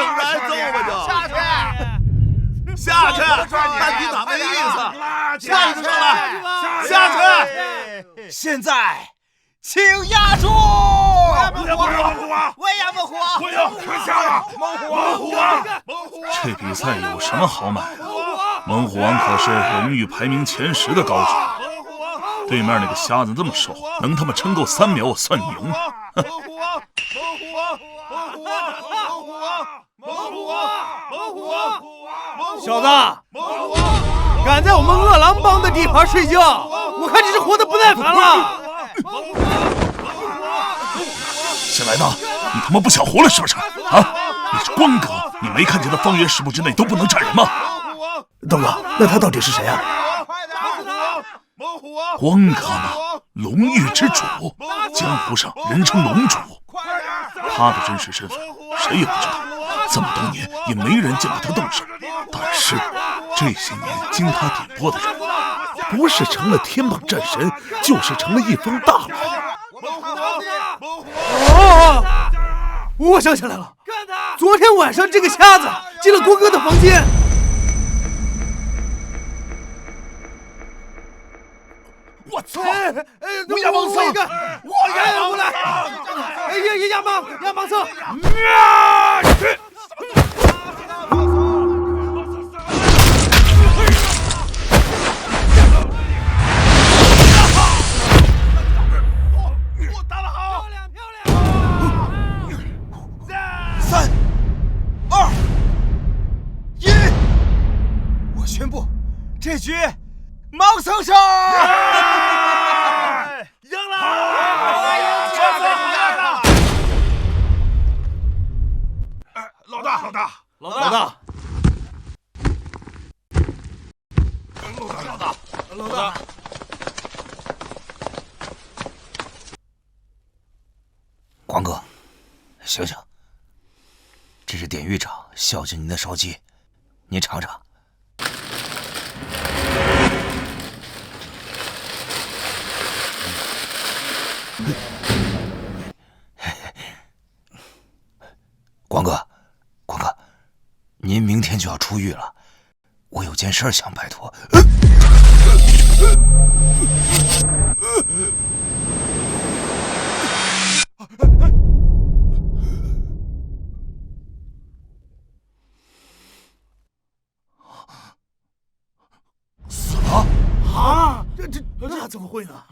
等着挨揍吧就。下去！看你哪没意思！下去上来！下去！现在，请压住！猛虎啊！喂呀，猛虎！不要！快下了！猛虎啊！这比赛有什么好买的？猛虎王可是荣誉排名前10的高手，对面那个瞎子这么瘦，能他妈撑够3秒我算你赢。猛虎啊！猛虎啊！猛虎啊！猛虎啊！猛虎啊！猛虎啊！小子，敢在我们饿狼帮的地盘睡觉，我看你是活得不耐烦了。新来的，你他妈不想活了是不是？啊！你是光哥，你没看见他方圆10步之内都不能站人吗？东哥，那他到底是谁啊？光哥嘛，龙域之主，江湖上人称龙主。他的真实身份谁也不知道，这么多年也没人见过他动手。但是这些年经他点拨的人，不是成了天榜战神，就是成了一方大佬。哦，我想起来了，昨天晚上这个瞎子进了郭哥的房间。我操！我亚盲僧，我亚过来！哎呀，亚盲僧！我打得好！漂亮！3、2、1，我宣布，这局盲僧胜！赢了！老大！光哥，醒醒！这是典狱长孝敬您的烧鸡，您尝尝。光哥，您明天就要出狱了，我有件事想拜托。死了？啊，这怎么会呢？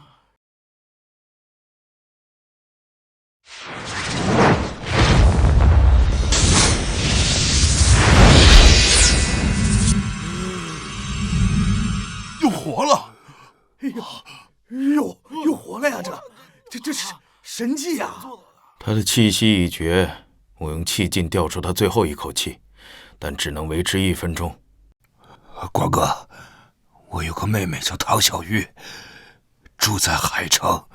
又活了！哎呦，又活了呀！这是神迹呀！他的气息已绝，我用气劲吊出他最后一口气，但只能维持1分钟。光哥，我有个妹妹叫唐小玉，住在海城，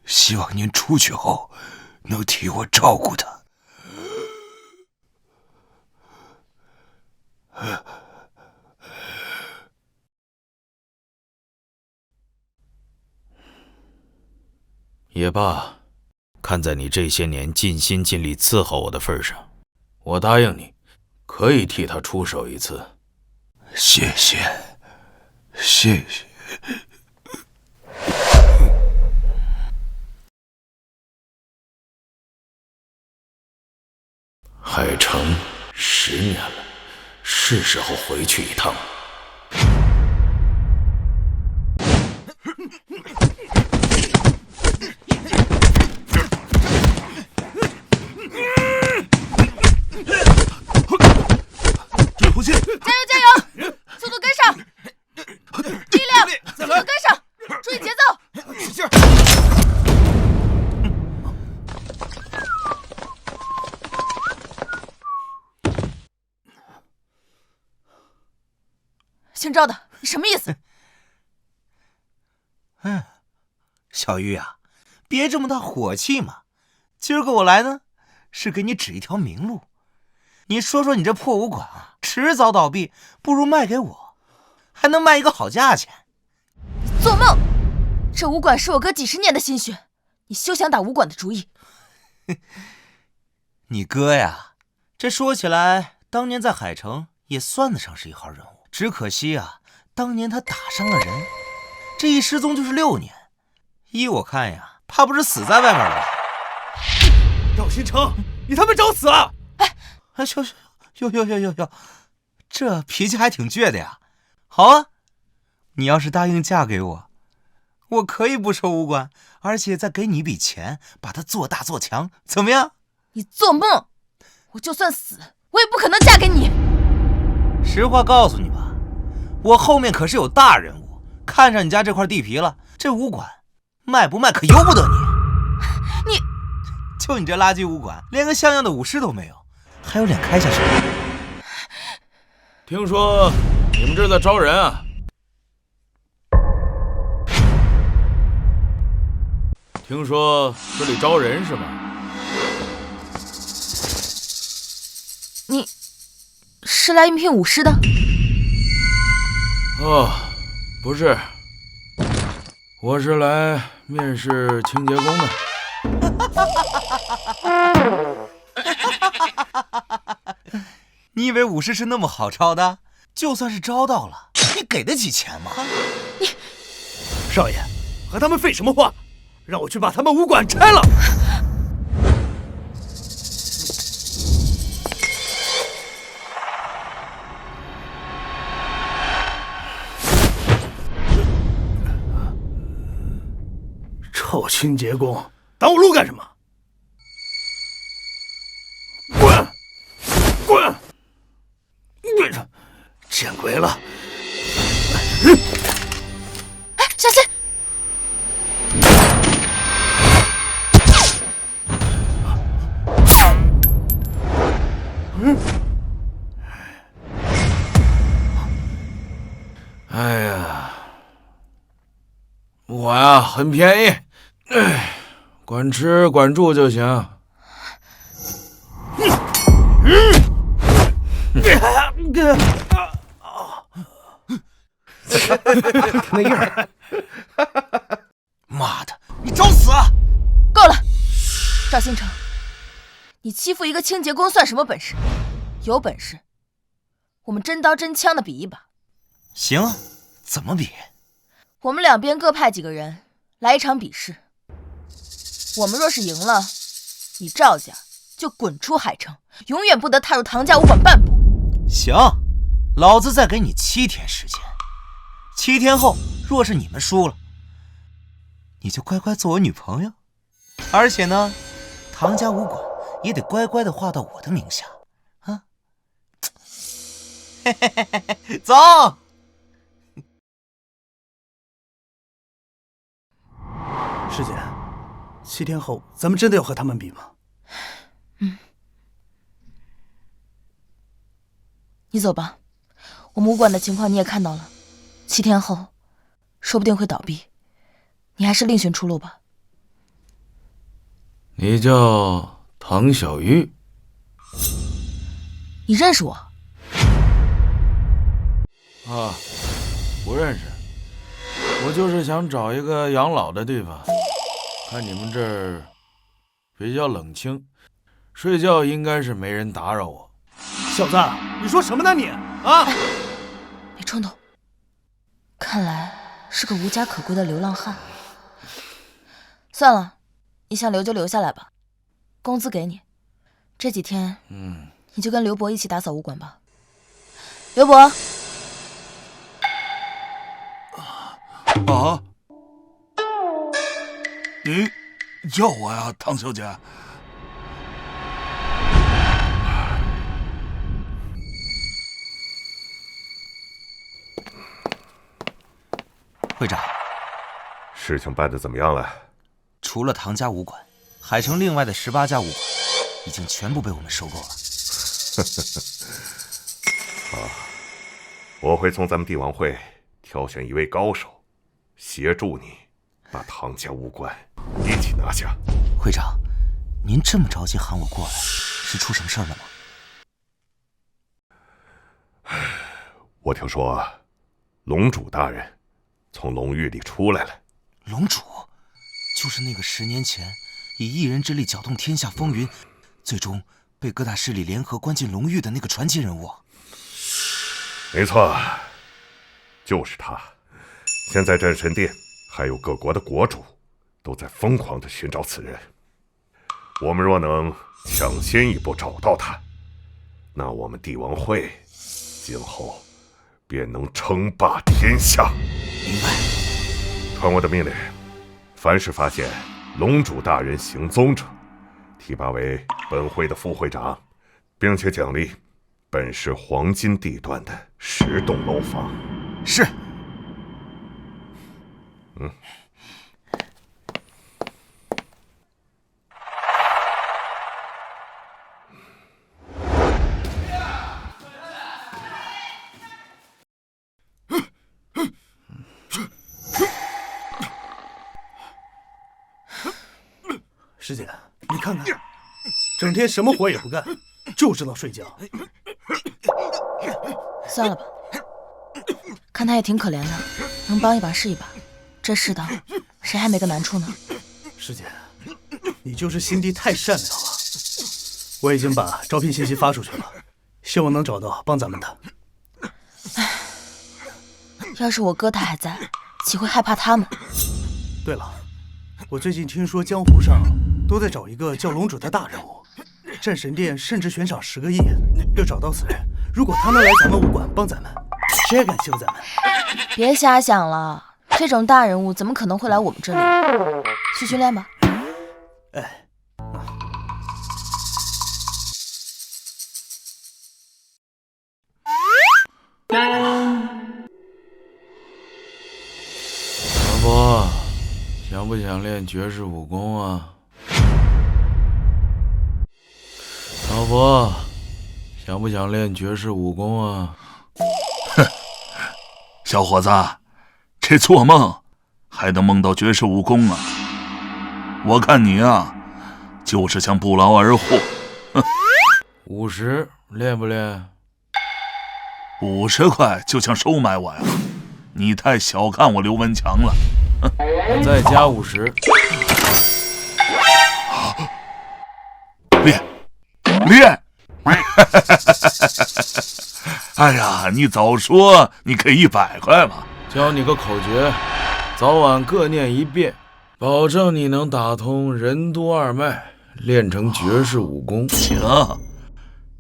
希望您出去后能替我照顾她。也罢，看在你这些年尽心尽力伺候我的份上，我答应你，可以替他出手一次。谢谢。海城10年了，是时候回去一趟。对不起，加油！速度跟上，力量，速度跟上，注意节奏，使劲！姓赵的，你什么意思？小玉啊，别这么大火气嘛！今儿个我来呢，是给你指一条明路。你说说你这破武馆啊，迟早倒闭，不如卖给我，还能卖一个好价钱。做梦！这武馆是我哥几10年的心血，你休想打武馆的主意。你哥呀，这说起来，当年在海城也算得上是一号人物，只可惜啊，当年他打伤了人，这一失踪就是6年。依我看呀，怕不是死在外面了吧？赵新成，你他妈找死啊！哎，哟，这脾气还挺倔的呀。好啊，你要是答应嫁给我，我可以不收武馆，而且再给你一笔钱，把它做大做强，怎么样？你做梦！我就算死，我也不可能嫁给你。实话告诉你吧，我后面可是有大人物，看上你家这块地皮了，这武馆卖不卖可由不得你。你，就你这垃圾武馆，连个像样的武师都没有，还有脸开下去？听说你们这在招人啊？听说这里招人是吗？你是来应聘武师的？哦，不是，我是来面试清洁工的。你以为武师是那么好招的？就算是招到了，你给得起钱吗？你，少爷，和他们废什么话？让我去把他们武馆拆了！臭清洁工，挡我路干什么？滚！滚！见鬼了！哎，小心！哎呀，我呀很便宜，管吃管住就行。那样儿，妈的，你找死啊！够了，赵新成，你欺负一个清洁工算什么本事？有本事，我们真刀真枪的比一把。行啊，怎么比？我们两边各派几个人来一场比试。我们若是赢了，你赵家就滚出海城，永远不得踏入唐家武馆半步。行，老子再给你7天时间。7天后，若是你们输了，你就乖乖做我女朋友。而且呢，唐家武馆也得乖乖的划到我的名下啊！嘿嘿嘿嘿，走。师姐，7天后咱们真的要和他们比吗？你走吧，我们武馆的情况你也看到了，7天后说不定会倒闭，你还是另寻出路吧。你叫唐小玉？你认识我？啊，不认识。我就是想找一个养老的地方，看你们这儿比较冷清，睡觉应该是没人打扰我。小子，你说什么呢你？啊！别冲动，看来是个无家可归的流浪汉。算了，你想留就留下来吧，工资给你。这几天，你就跟刘伯一起打扫武馆吧。刘伯。啊！你叫我呀，唐小姐。会长，事情办得怎么样了？除了唐家武馆，海城另外的18家武馆已经全部被我们收购了。我会从咱们帝王会挑选一位高手，协助你把唐家武馆一起拿下。会长，您这么着急喊我过来，是出什么事儿了吗？我听说，龙主大人从龙域里出来了。龙主，就是那个10年前以一人之力搅动天下风云，最终被被各大势力联合关进龙域的那个传奇人物。没错，就是他。现在战神殿还有各国的国主都在疯狂地寻找此人。我们若能抢先一步找到他，那我们帝王会今后便能称霸天下。明白。传我的命令，凡是发现龙主大人行踪者，提拔为本会的副会长，并且奖励本市黄金地段的10栋楼房。是。师姐，你看看，整天什么活也不干，就知道睡觉。算了吧，看他也挺可怜的，能帮一把是一把。这世道，谁还没个难处呢？师姐，你就是心地太善良了。我已经把招聘信息发出去了，希望能找到帮咱们的。要是我哥他还在，岂会害怕他们？对了，我最近听说江湖上都在找一个叫龙主的大人物，战神殿甚至悬赏10个亿要找到此人。如果他能来咱们武馆帮咱们，谁也敢欺负咱们？别瞎想了，这种大人物怎么可能会来我们这里？去训练吧。哎。老婆，想不想练绝世武功啊？老婆，想不想练绝世武功啊？哼，小伙子，这做梦还能梦到绝世武功啊？我看你啊，就是想不劳而获。50练不练？50块就想收买我呀？你太小看我刘文强了。我再加50。练！哎呀，你早说你给100块嘛！教你个口诀，早晚各念1遍，保证你能打通任督二脉，练成绝世武功。行，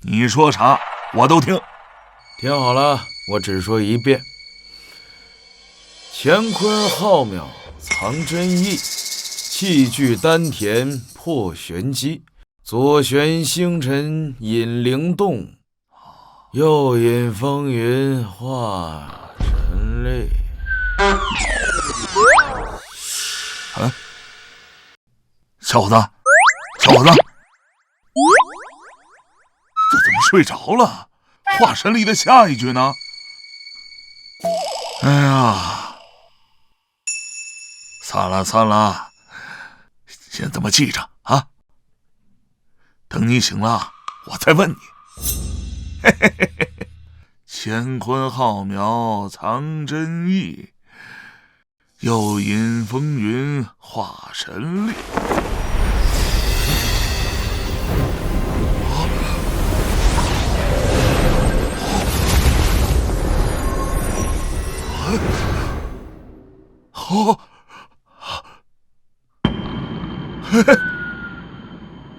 你说啥我都听。听好了，我只说1遍：乾坤浩渺藏真意，气聚丹田破玄机。左旋星辰引灵动，右引风云化神力。小伙子，这怎么睡着了？化神力的下一句呢？哎呀，算了，先这么记着啊。等你醒了，我再问你。乾坤浩渺藏真意，又引风云化神力。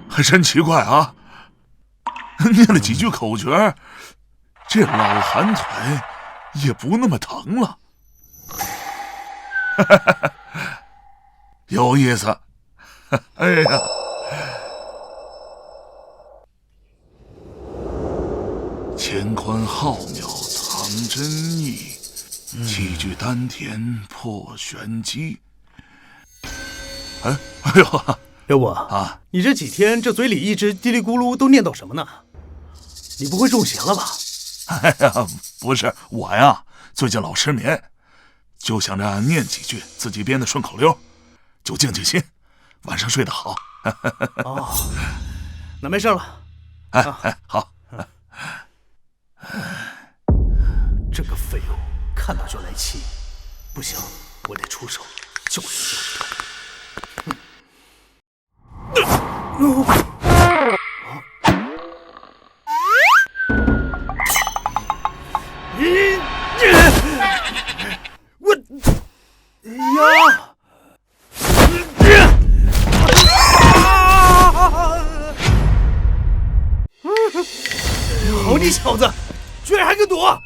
还真奇怪啊！念了几句口诀，这老寒腿也不那么疼了。有意思。哎呀，乾坤浩渺藏真意，气聚丹田破玄机。哎呦！刘伯啊，你这几天这嘴里一直嘀哩咕噜，都念叨什么呢？你不会中邪了吧？哎呀，不是我呀，最近老失眠，就想着念几句自己编的顺口溜，就静心，晚上睡得好。哦，那没事了。好。这个废物看到就来气，不行，我得出手教训教训他。好你小子，居然还敢躲！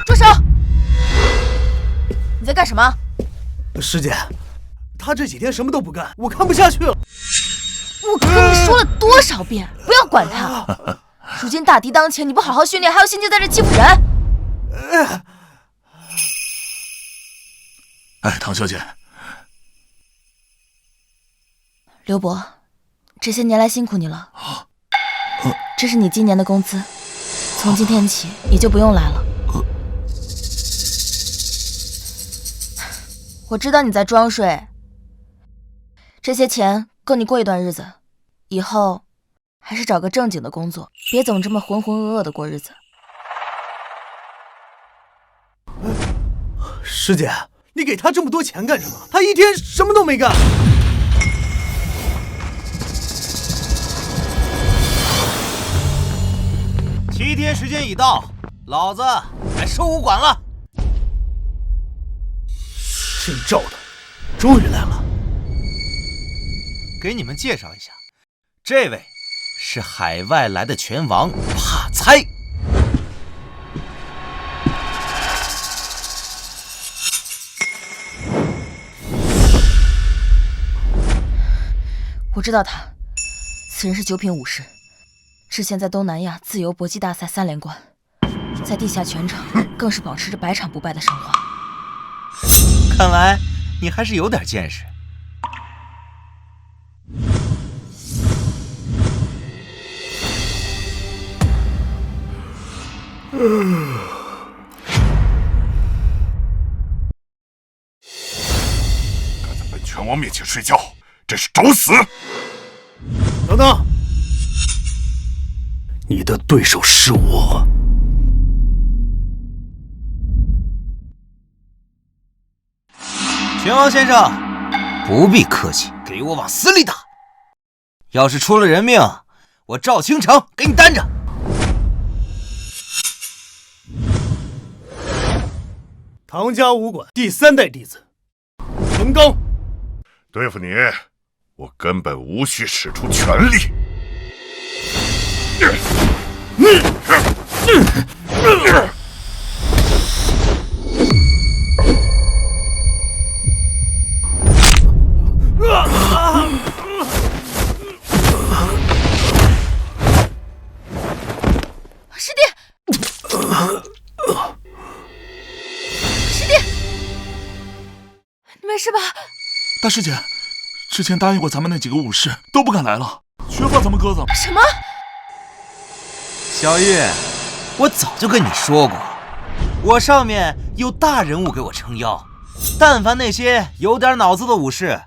住手！你在干什么？师姐，他这几天什么都不干，我看不下去了。我跟你说了多少遍，不要管他。如今大敌当前，你不好好训练，还有心情在这欺负人。哎，唐小姐，刘伯，这些年来辛苦你了。这是你今年的工资，从今天起你就不用来了。我知道你在装睡，这些钱够你过一段日子，以后还是找个正经的工作，别总这么浑浑噩噩的过日子。师姐，你给他这么多钱干什么？他一天什么都没干。7天时间已到，老子来收武馆了。姓赵的，终于来了。给你们介绍一下，这位是海外来的拳王帕猜。我知道他，此人是九品武士，之前在东南亚自由搏击大赛3连冠，在地下拳场更是保持着100场不败的神话。看来你还是有点见识。敢在本拳王面前睡觉，这是找死！等等，你的对手是我。拳王先生，不必客气，给我往死里打！要是出了人命，我赵青城给你担着。唐家武馆第3代弟子陈刚，对付你，我根本无需使出全力。师弟，师弟，你没事吧？大师姐，之前答应过咱们那几个武士都不敢来了，全把咱们鸽子了。什么？小玉，我早就跟你说过，我上面有大人物给我撑腰，但凡那些有点脑子的武士，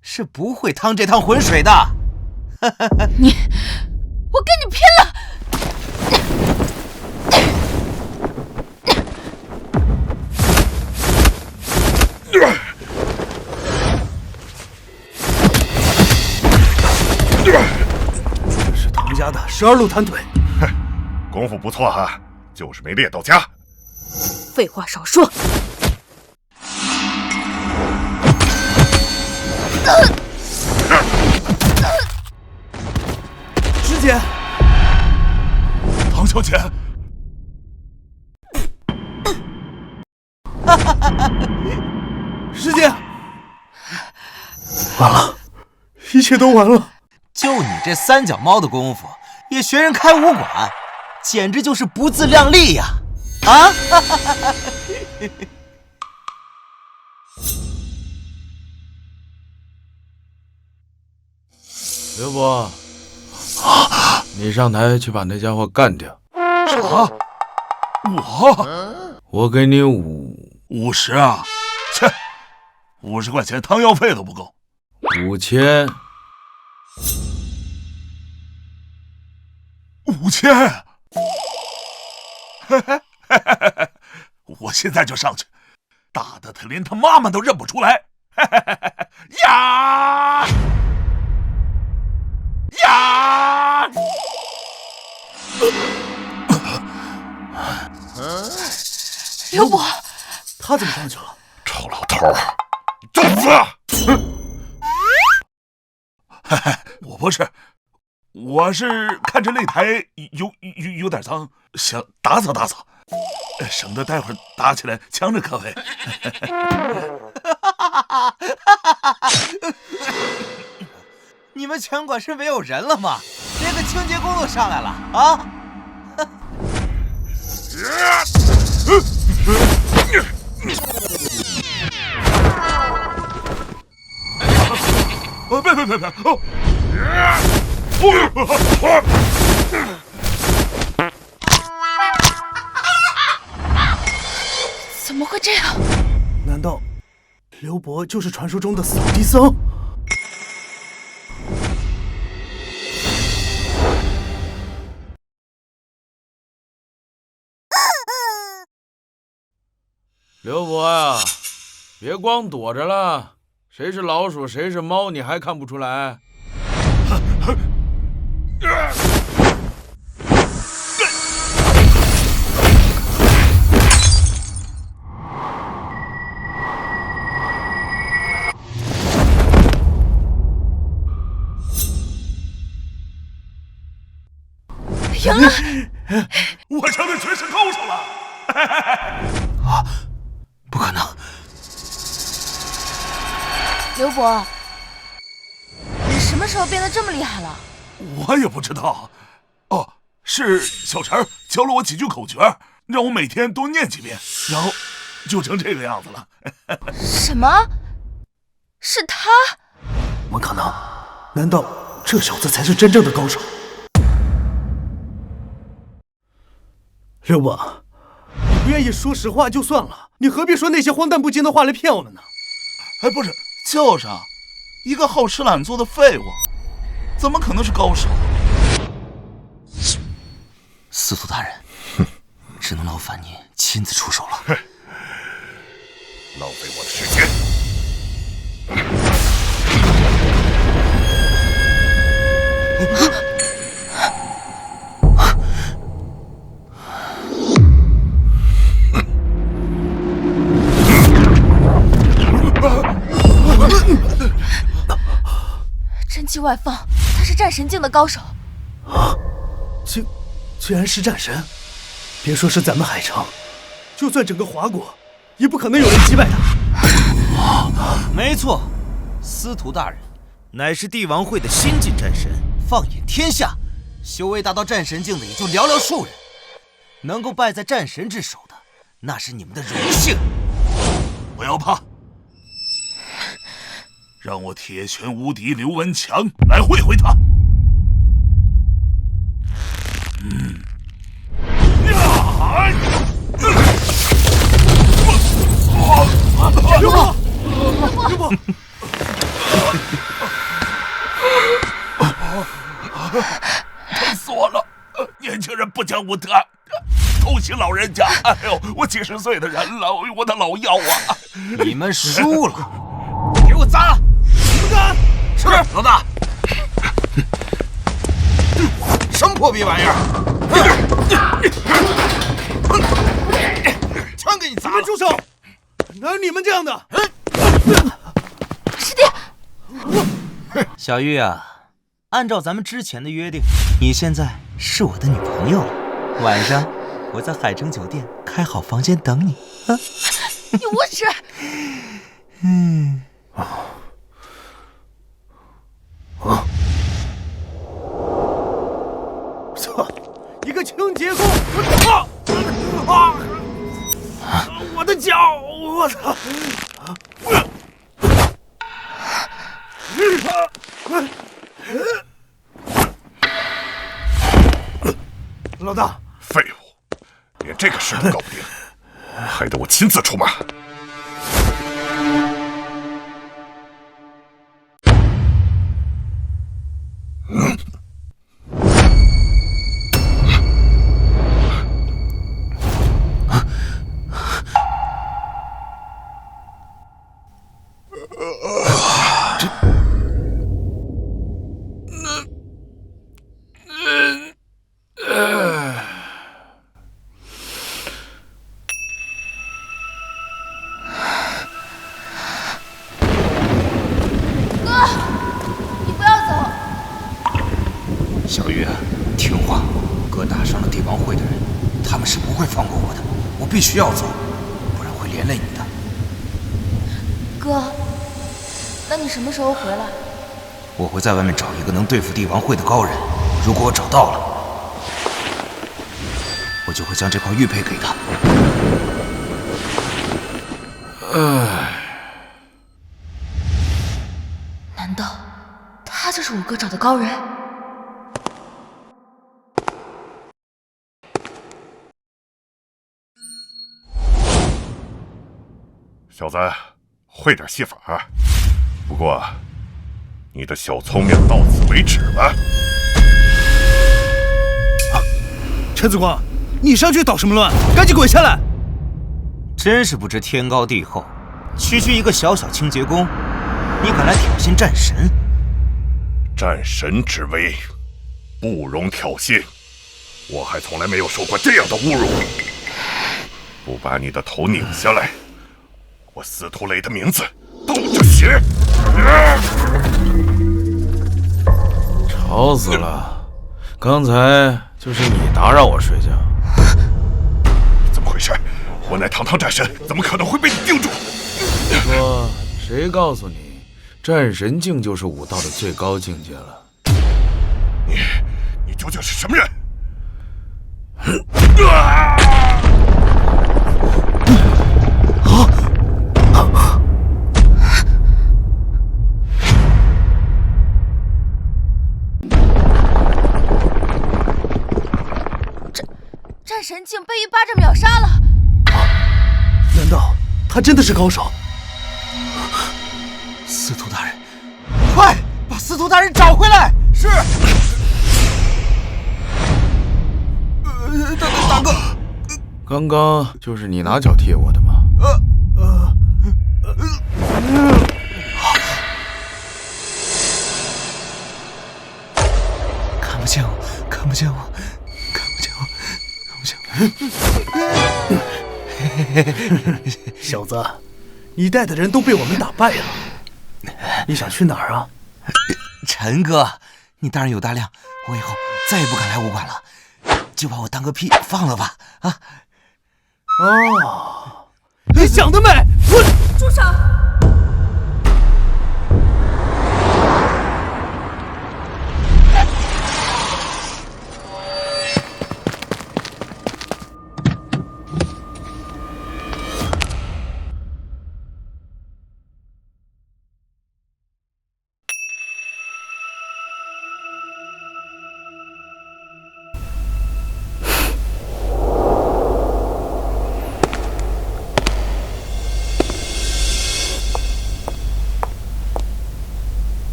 是不会趟这趟浑水的。你，我跟你拼了！这是唐家的12路弹腿。功夫不错哈，就是没练到家。废话少说。师姐，唐小姐，师姐，完了，一切都完了。就你这3脚猫的功夫，也学人开武馆，简直就是不自量力呀！啊！刘伯，你上台去把那家伙干掉。啥？我给你50啊？切，50块钱汤药费都不够。 5000。 5000，我现在就上去，打得他连他妈妈都认不出来。呀呀！刘伯，他怎么上去了？臭老头儿，找死！我不是，我是看这擂台有点脏，想打扫打扫，省得待会儿打起来呛着各位。你们拳馆是没有人了吗？连个清洁工都上来了啊！别！哦！怎么会这样？难道刘伯就是传说中的扫地僧？刘伯呀，别光躲着了，谁是老鼠谁是猫你还看不出来？赢了！我成了绝世高手了！啊，不可能！刘伯，你什么时候变得这么厉害了？我也不知道。哦，是小陈教了我几句口诀，让我每天多念几遍，然后就成这个样子了。什么？是他？怎么可能？难道这小子才是真正的高手？刘伯，你不愿意说实话就算了，你何必说那些荒诞不经的话来骗我们呢？哎，不是，就是一个好吃懒做的废物，怎么可能是高手？司徒大人，只能劳烦您亲自出手了。浪费我的时间。真气外放，他是战神境的高手。啊，居然是战神！别说是咱们海城，就算整个华国，也不可能有人击败他。没错，司徒大人乃是帝王会的新晋战神，放眼天下，修为达到战神境的也就寥寥数人，能够败在战神之手的，那是你们的荣幸。不要怕，让我铁拳无敌刘文强来会会他。刘伯，刘伯，疼死我了！年轻人不讲武德，偷袭老人家。哎呦，我几十岁的人了，我的老腰啊！你们输了，给我砸了！你们敢？是老大。什么破逼玩意儿！全给你砸了！住手！哪有你们这样的？师弟，小玉啊，按照咱们之前的约定，你现在是我的女朋友了。晚上我在海城酒店开好房间等你。啊，你无耻！操！一个清洁工！我的脚！我操！老大，废物，连这个事都搞不定，害得我亲自出马。你不要走！哥打伤了帝王会的人，他们是不会放过我的。我必须要走，不然会连累你的。哥，那你什么时候回来？我会在外面找一个能对付帝王会的高人，如果我找到了，我就会将这块玉佩给他。难道他就是我哥找的高人？小子，会点戏法，不过你的小聪明到此为止了。陈子光，你上去捣什么乱？赶紧滚下来！真是不知天高地厚，区区一个小小清洁工，你敢来挑衅战神？战神之威，不容挑衅。我还从来没有受过这样的侮辱。不把你的头拧下来，我司徒雷的名字倒着写。吵死了！刚才就是你打扰我睡觉。怎么回事？我乃堂堂战神，怎么可能会被你定住？说谁告诉你，战神境就是武道的最高境界了？你究竟是什么人？战神竟被一巴掌秒杀了！难道他真的是高手？司徒大人，快把司徒大人找回来！是。大哥，刚刚就是你拿脚踢我的吗？看不见我，看不见我，看不见我，看不见我。小子，你带的人都被我们打败了，你想去哪儿啊？陈哥，你大人有大量，我以后再也不敢来武馆了，就把我当个屁放了吧！啊！哦，你想得美！住手！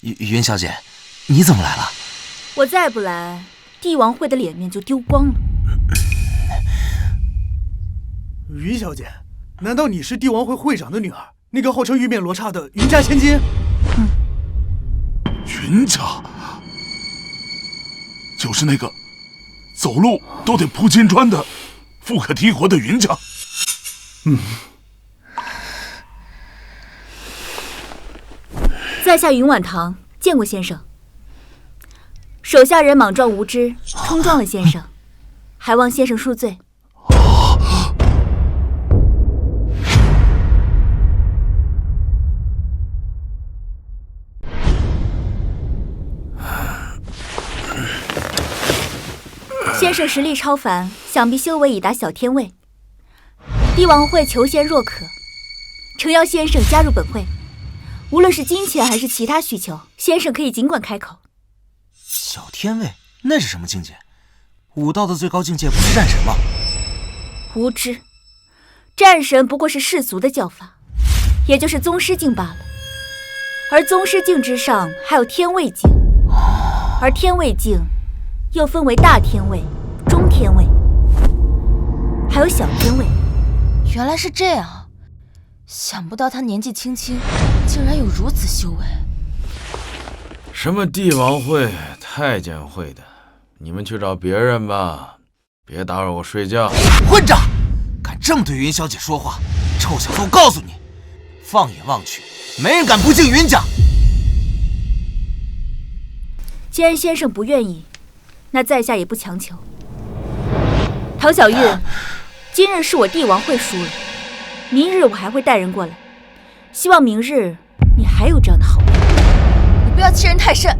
云小姐，你怎么来了？我再不来，帝王会的脸面就丢光了。云小姐，难道你是帝王会会长的女儿？那个号称玉面罗刹的云家千金？云家，就是那个走路都得铺金砖的富可敌国的云家。在下云婉堂见过先生，手下人莽撞无知，冲撞了先生，还望先生恕罪。先生实力超凡，想必修为已达小天位。帝王会求贤若渴，诚邀先生加入本会。无论是金钱还是其他需求，先生可以尽管开口。小天位那是什么境界？武道的最高境界不是战神吗？无知，战神不过是世俗的叫法，也就是宗师境罢了。而宗师境之上还有天位境，而天位境又分为大天位、中天位，还有小天位。原来是这样。想不到他年纪轻轻，竟然有如此修为。什么帝王会、太监会的，你们去找别人吧，别打扰我睡觉。混账！敢这么对云小姐说话，臭小子，我告诉你，放眼望去，没人敢不敬云家。既然先生不愿意，那在下也不强求。唐小玉，今日是我帝王会输了，明日我还会带人过来，希望明日你还有这样的好运。你不要欺人太甚。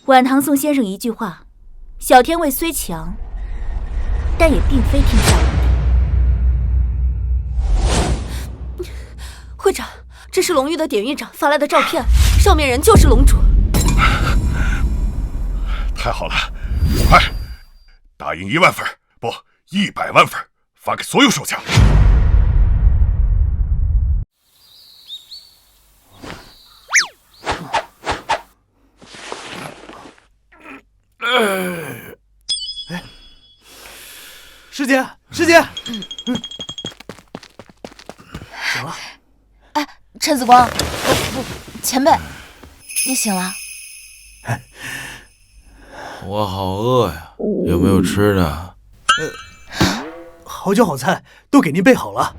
晚唐宋先生一句话，小天卫虽强，但也并非天下无敌。会长，这是龙域的典狱长发来的照片，上面人就是龙主。太好了，快，打印1万份，不，100万份，发给所有手下。师姐，师姐，醒了？哎，陈子光，不，前辈，你醒了？我好饿呀，有没有吃的？好酒好菜都给您备好了。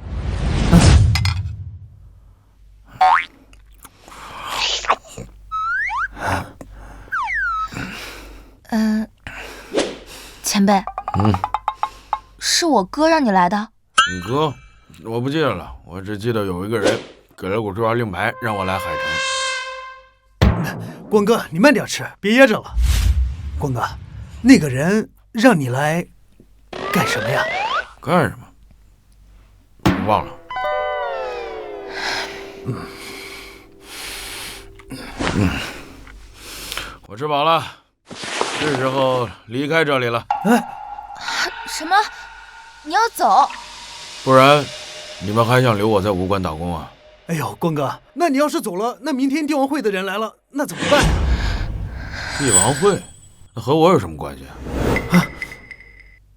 前辈，是我哥让你来的。你哥，我不记得了，我只记得有一个人给了我这张令牌，让我来海城。光哥，你慢点吃，别噎着了。光哥，那个人让你来干什么呀？干什么？我忘了。我吃饱了，是时候离开这里了。什么？你要走？不然，你们还想留我在武馆打工啊？哎呦，光哥，那你要是走了，那明天帝王会的人来了，那怎么办呀？帝王会，那和我有什么关系啊？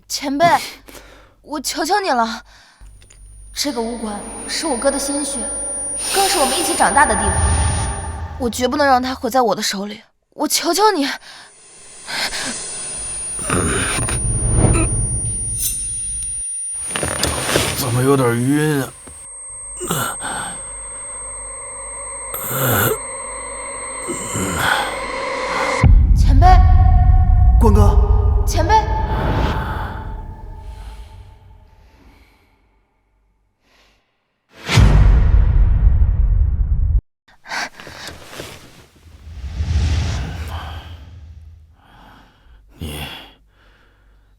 前辈，我求求你了，这个武馆是我哥的心血，更是我们一起长大的地方，我绝不能让它毁在我的手里。我求求你。怎么有点晕啊？前辈，光哥，前辈，你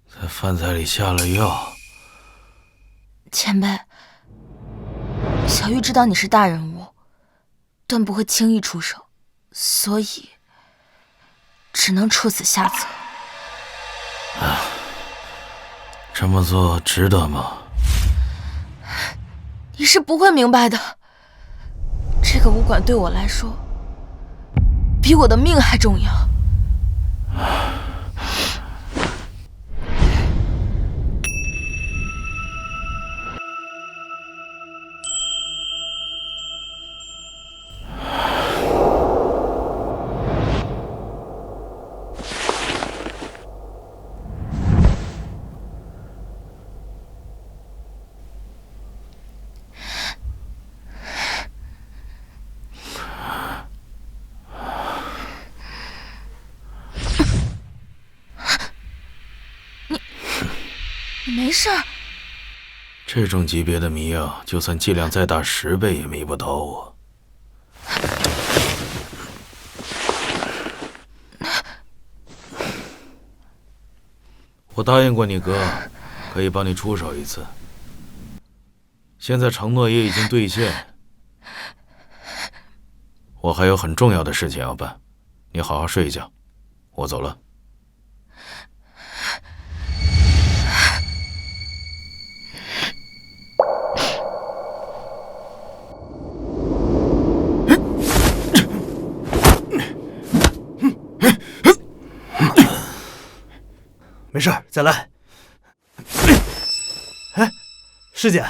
在饭菜里下了药。前辈，小玉知道你是大人物，但不会轻易出手，所以只能处死下策。这么做值得吗？你是不会明白的，这个武馆对我来说，比我的命还重要。你没事？这种级别的迷药，就算剂量再大10倍也迷不倒我。我答应过你哥，可以帮你出手一次。现在承诺也已经兑现，我还有很重要的事情要办，你好好睡一觉，我走了。没事，再来。哎，师姐，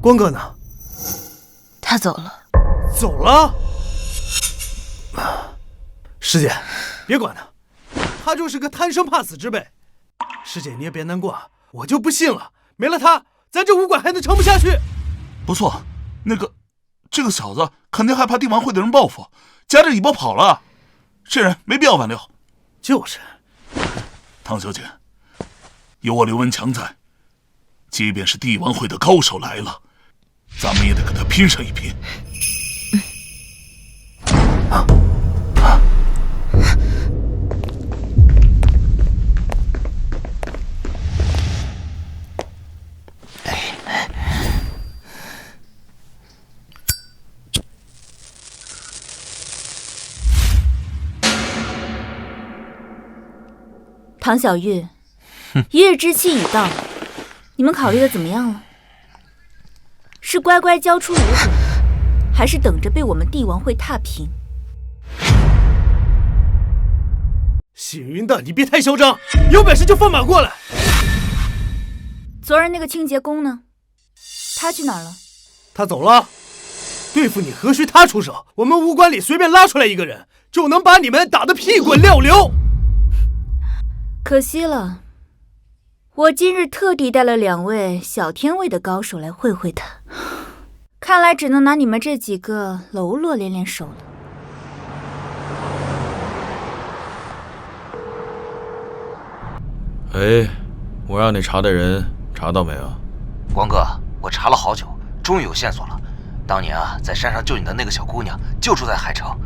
光哥呢？他走了。走了？师姐，别管他，他就是个贪生怕死之辈。师姐你也别难过，我就不信了，没了他，咱这武馆还能撑不下去。不错，这个小子肯定害怕帝王会的人报复，夹着尾巴跑了。这人没必要挽留。就是，唐小姐，有我刘文强在，即便是帝王会的高手来了，咱们也得跟他拼上一拼。唐小玉，一日之期已到，你们考虑的怎么样了？是乖乖交出卢总，还是等着被我们帝王会踏平？血云的，你别太嚣张，有本事就放马过来！昨儿那个清洁工呢？他去哪儿了？他走了。对付你何须他出手？我们武馆里随便拉出来一个人，就能把你们打得屁滚尿流。可惜了，我今日特地带了2位小天位的高手来会会他，看来只能拿你们这几个喽啰练练手了。哎，我让你查的人查到没有？光哥，我查了好久，终于有线索了。当年啊，在山上救你的那个小姑娘就住在海城。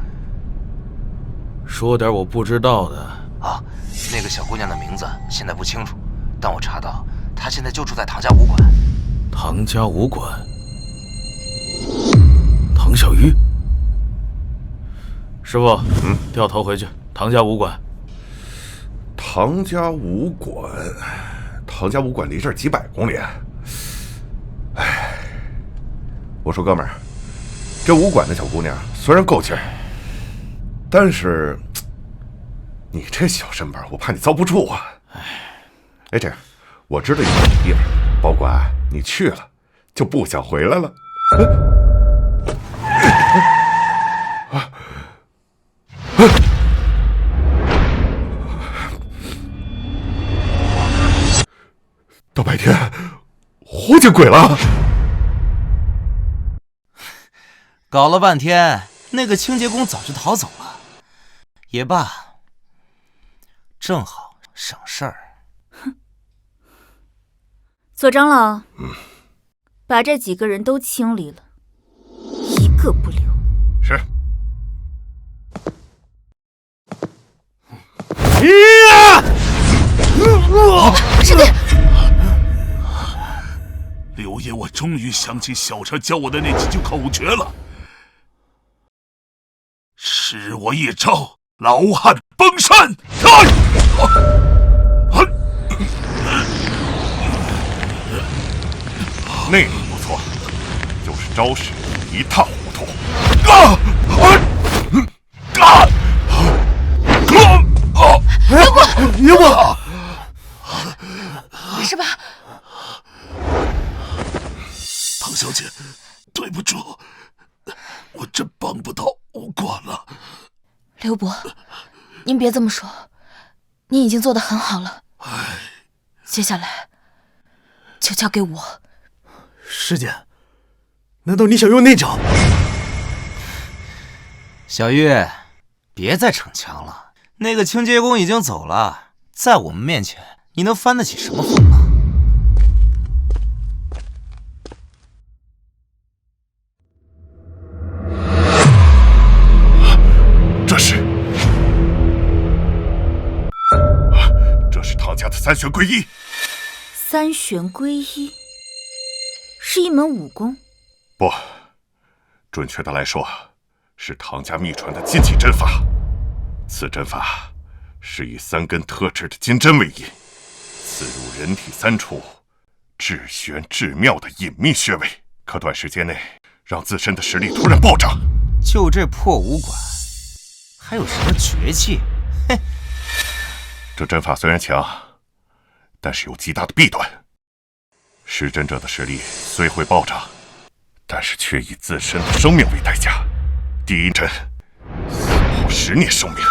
说点我不知道的啊。那个小姑娘的名字现在不清楚，但我查到她现在就住在唐家武馆。唐家武馆？唐小玉？师傅，掉头回去，唐家武馆。唐家武馆，唐家武馆离这儿几百公里。哎，我说哥们儿，这武馆的小姑娘虽然够劲儿，但是你这小身板，我怕你遭不住啊！哎，这样，我知道一个好地方，保管你去了就不想回来了。大白天，活见鬼了！搞了半天，那个清洁工早就逃走了。也罢，正好省事儿。哼，左长老，把这几个人都清理了，一个不留。是。师弟，刘爷，我终于想起小车教我的那几句口诀了。示我一招，老汉崩山！那个不错，就是招式一塌糊涂。爷不，没事吧？唐小姐，对不住，我真帮不到武馆了。刘伯，您别这么说，您已经做得很好了。接下来就交给我。师姐，难道你想用那招？小玉，别再逞强了。那个清洁工已经走了，在我们面前，你能翻得起什么风啊？这是唐家的三玄归一。三玄归一是一门武功？不，准确的来说，是唐家秘传的禁忌针法。此针法是以3根特制的金针为引，刺入人体3处至玄至妙的隐秘穴位，可短时间内让自身的实力突然暴涨。就这破武馆，还有什么绝技？嘿，这针法虽然强，但是有极大的弊端。施针者的实力虽会暴涨，但是却以自身的生命为代价。第一针消耗10年生命，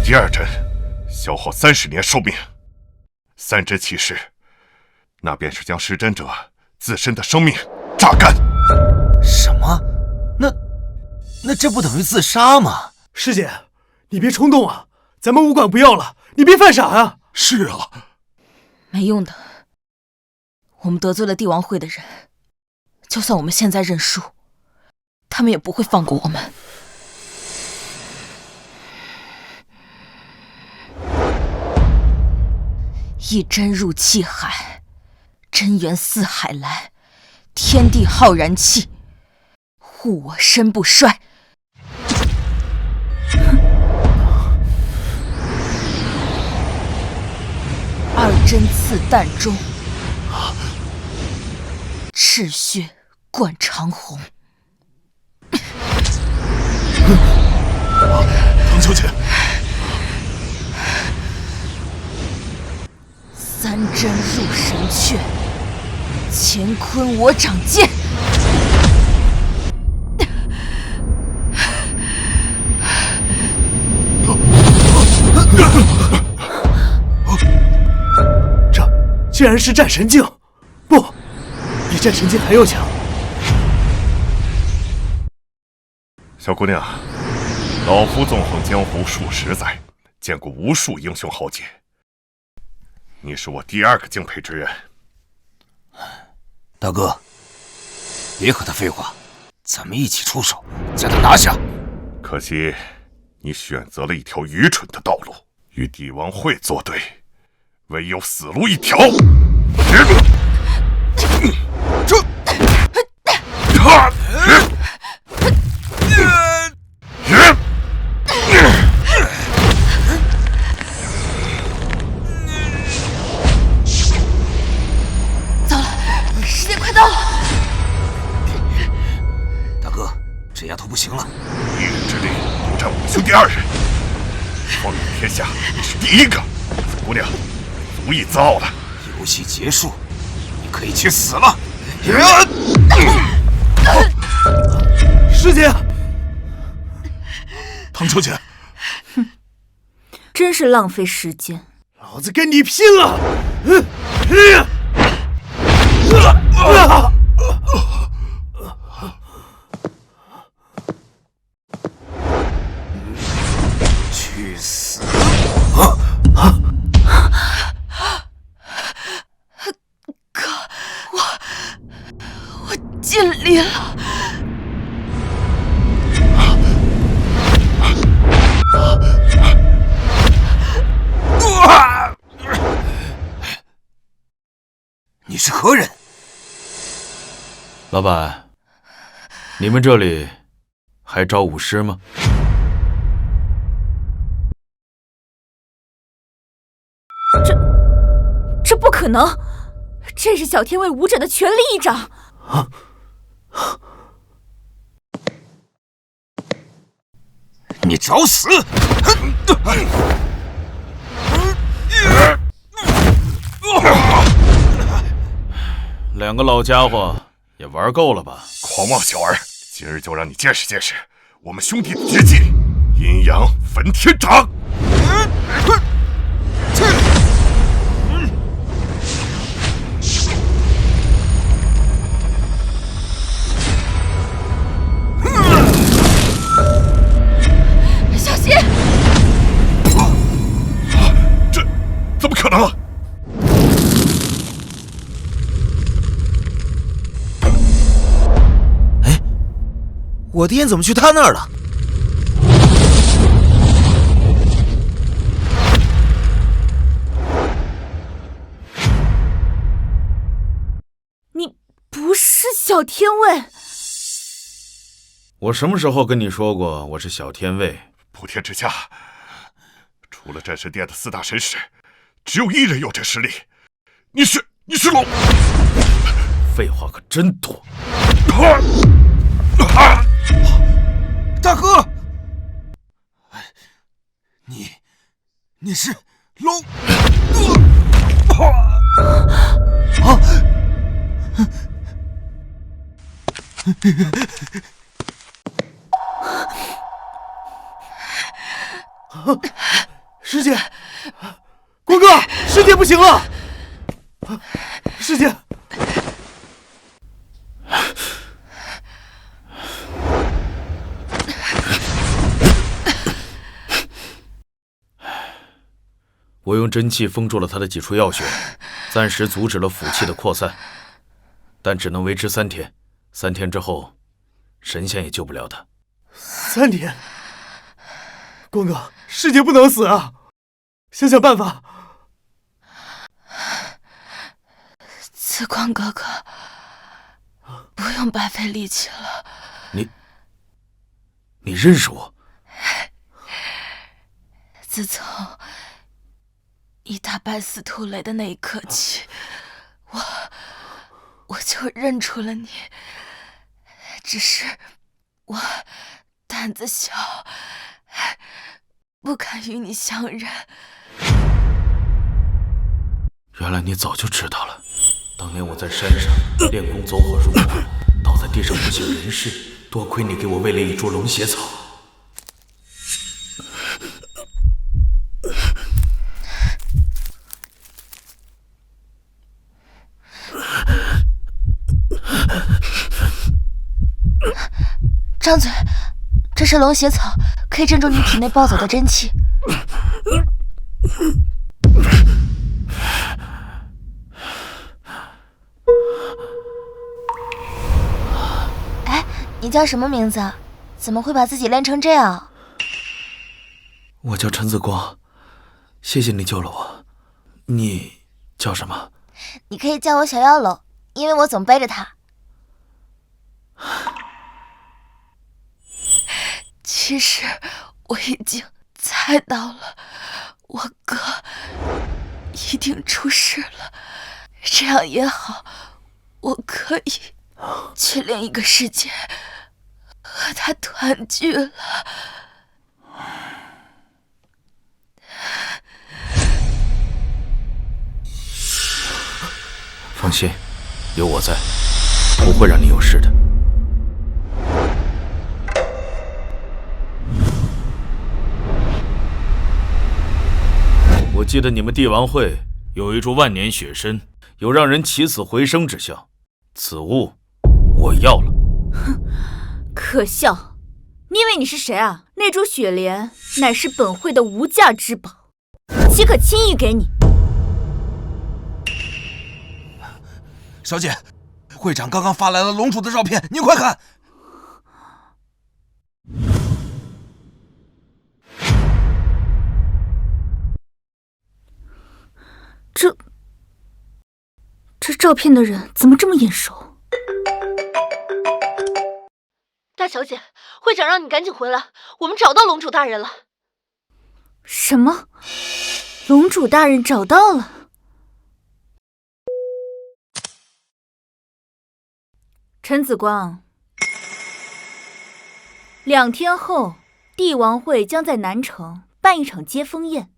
第2针消耗30年寿命。3针起时，那便是将施针者自身的生命榨干。什么？那这不等于自杀吗？师姐，你别冲动啊，咱们武馆不要了，你别犯傻啊！是啊，没用的，我们得罪了帝王会的人，就算我们现在认输，他们也不会放过我们。一针入气海，真元似海来，天地浩然气，护我身不衰。2针刺膻中，赤血贯长虹。唐小姐3针入神阙，乾坤我掌剑。这竟然是战神境，不，比战神境还要强。小姑娘，老夫纵横江湖数10载，见过无数英雄豪杰，你是我第2个敬佩之人。大哥，别和他废话，咱们一起出手，将他拿下。可惜，你选择了一条愚蠢的道路，与帝王会作对，唯有死路一条。糟了，时间快到了！大哥，这丫头不行了，一人之力独占我们兄弟2人，风云天下你是第1个。小姑娘，足以自傲了。游戏结束，你可以去死了。师姐，唐小姐，真是浪费时间。老子跟你拼了！去死！我尽力了。你是何人？老板，你们这里还招武师吗？这不可能！这是小天卫武者的全力一掌。你找死2个老家伙也玩够了吧？狂妄小儿，今日就让你见识见识我们兄弟的绝技——阴阳分天掌！小心！这怎么可能？我的烟怎么去他那儿了？你不是小天卫？我什么时候跟你说过我是小天卫？普天之下，除了战神殿的4大神使，只有1人有这实力。你是龙？废话可真多。大哥，你是龙？师姐，光哥，师姐不行了！师姐，我用真气封住了他的几处要穴，暂时阻止了腑气的扩散，但只能维持3天。3天之后，神仙也救不了他。3天，光哥，师姐不能死啊！想想办法。紫光哥哥，不用白费力气了。你认识我？自从你打败司徒雷的那一刻起，我就认出了你。只是我胆子小，不敢与你相认。原来你早就知道了。当年我在山上练功走火入魔，倒在地上不省人事，多亏你给我喂了一株龙血草。张嘴，这是龙血草，可以镇住你体内暴走的真气。哎，你叫什么名字？怎么会把自己练成这样？我叫陈子光，谢谢你救了我。你叫什么？你可以叫我小妖龙，因为我总背着它。其实我已经猜到了，我哥一定出事了。这样也好，我可以去另一个世界和他团聚了。放心，有我在，不会让你有事的。我记得你们帝王会有一株万年雪参，有让人起死回生之效，此物我要了。哼，可笑！你以为你是谁啊？那株雪莲乃是本会的无价之宝，岂可轻易给你？小姐，会长刚刚发来了龙主的照片，您快看。这照片的人怎么这么眼熟？大小姐，会长让你赶紧回来，我们找到龙主大人了。什么？龙主大人找到了？陈子光，2天后，帝王会将在南城办一场接风宴。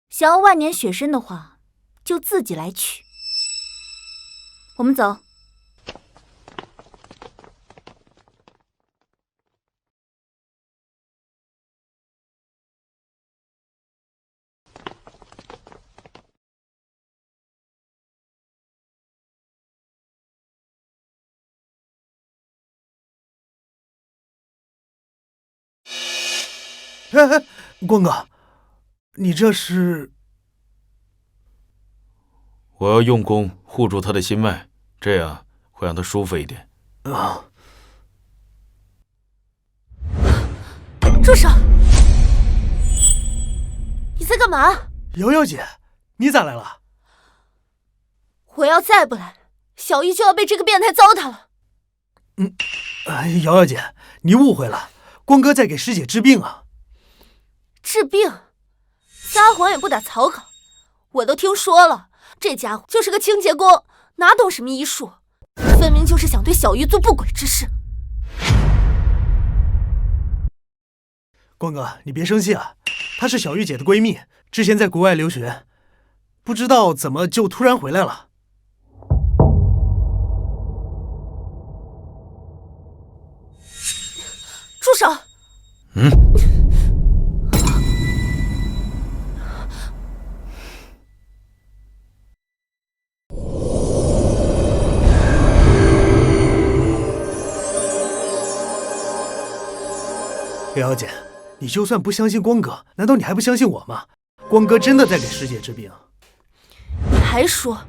想要万年雪参的话，就自己来取。我们走。哎，光哥，你这是？我要用功护住他的心脉，这样会让他舒服一点。啊！住手！你在干嘛？瑶瑶姐，你咋来了？我要再不来，小姨就要被这个变态糟蹋了。瑶瑶姐，你误会了，光哥在给师姐治病啊。治病？撒谎也不打草稿。我都听说了，这家伙就是个清洁工，哪懂什么医术，分明就是想对小玉做不轨之事。光哥，你别生气啊，她是小玉姐的闺蜜，之前在国外留学，不知道怎么就突然回来了。住手！小姐，你就算不相信光哥，难道你还不相信我吗？光哥真的在给师姐治病。你还说，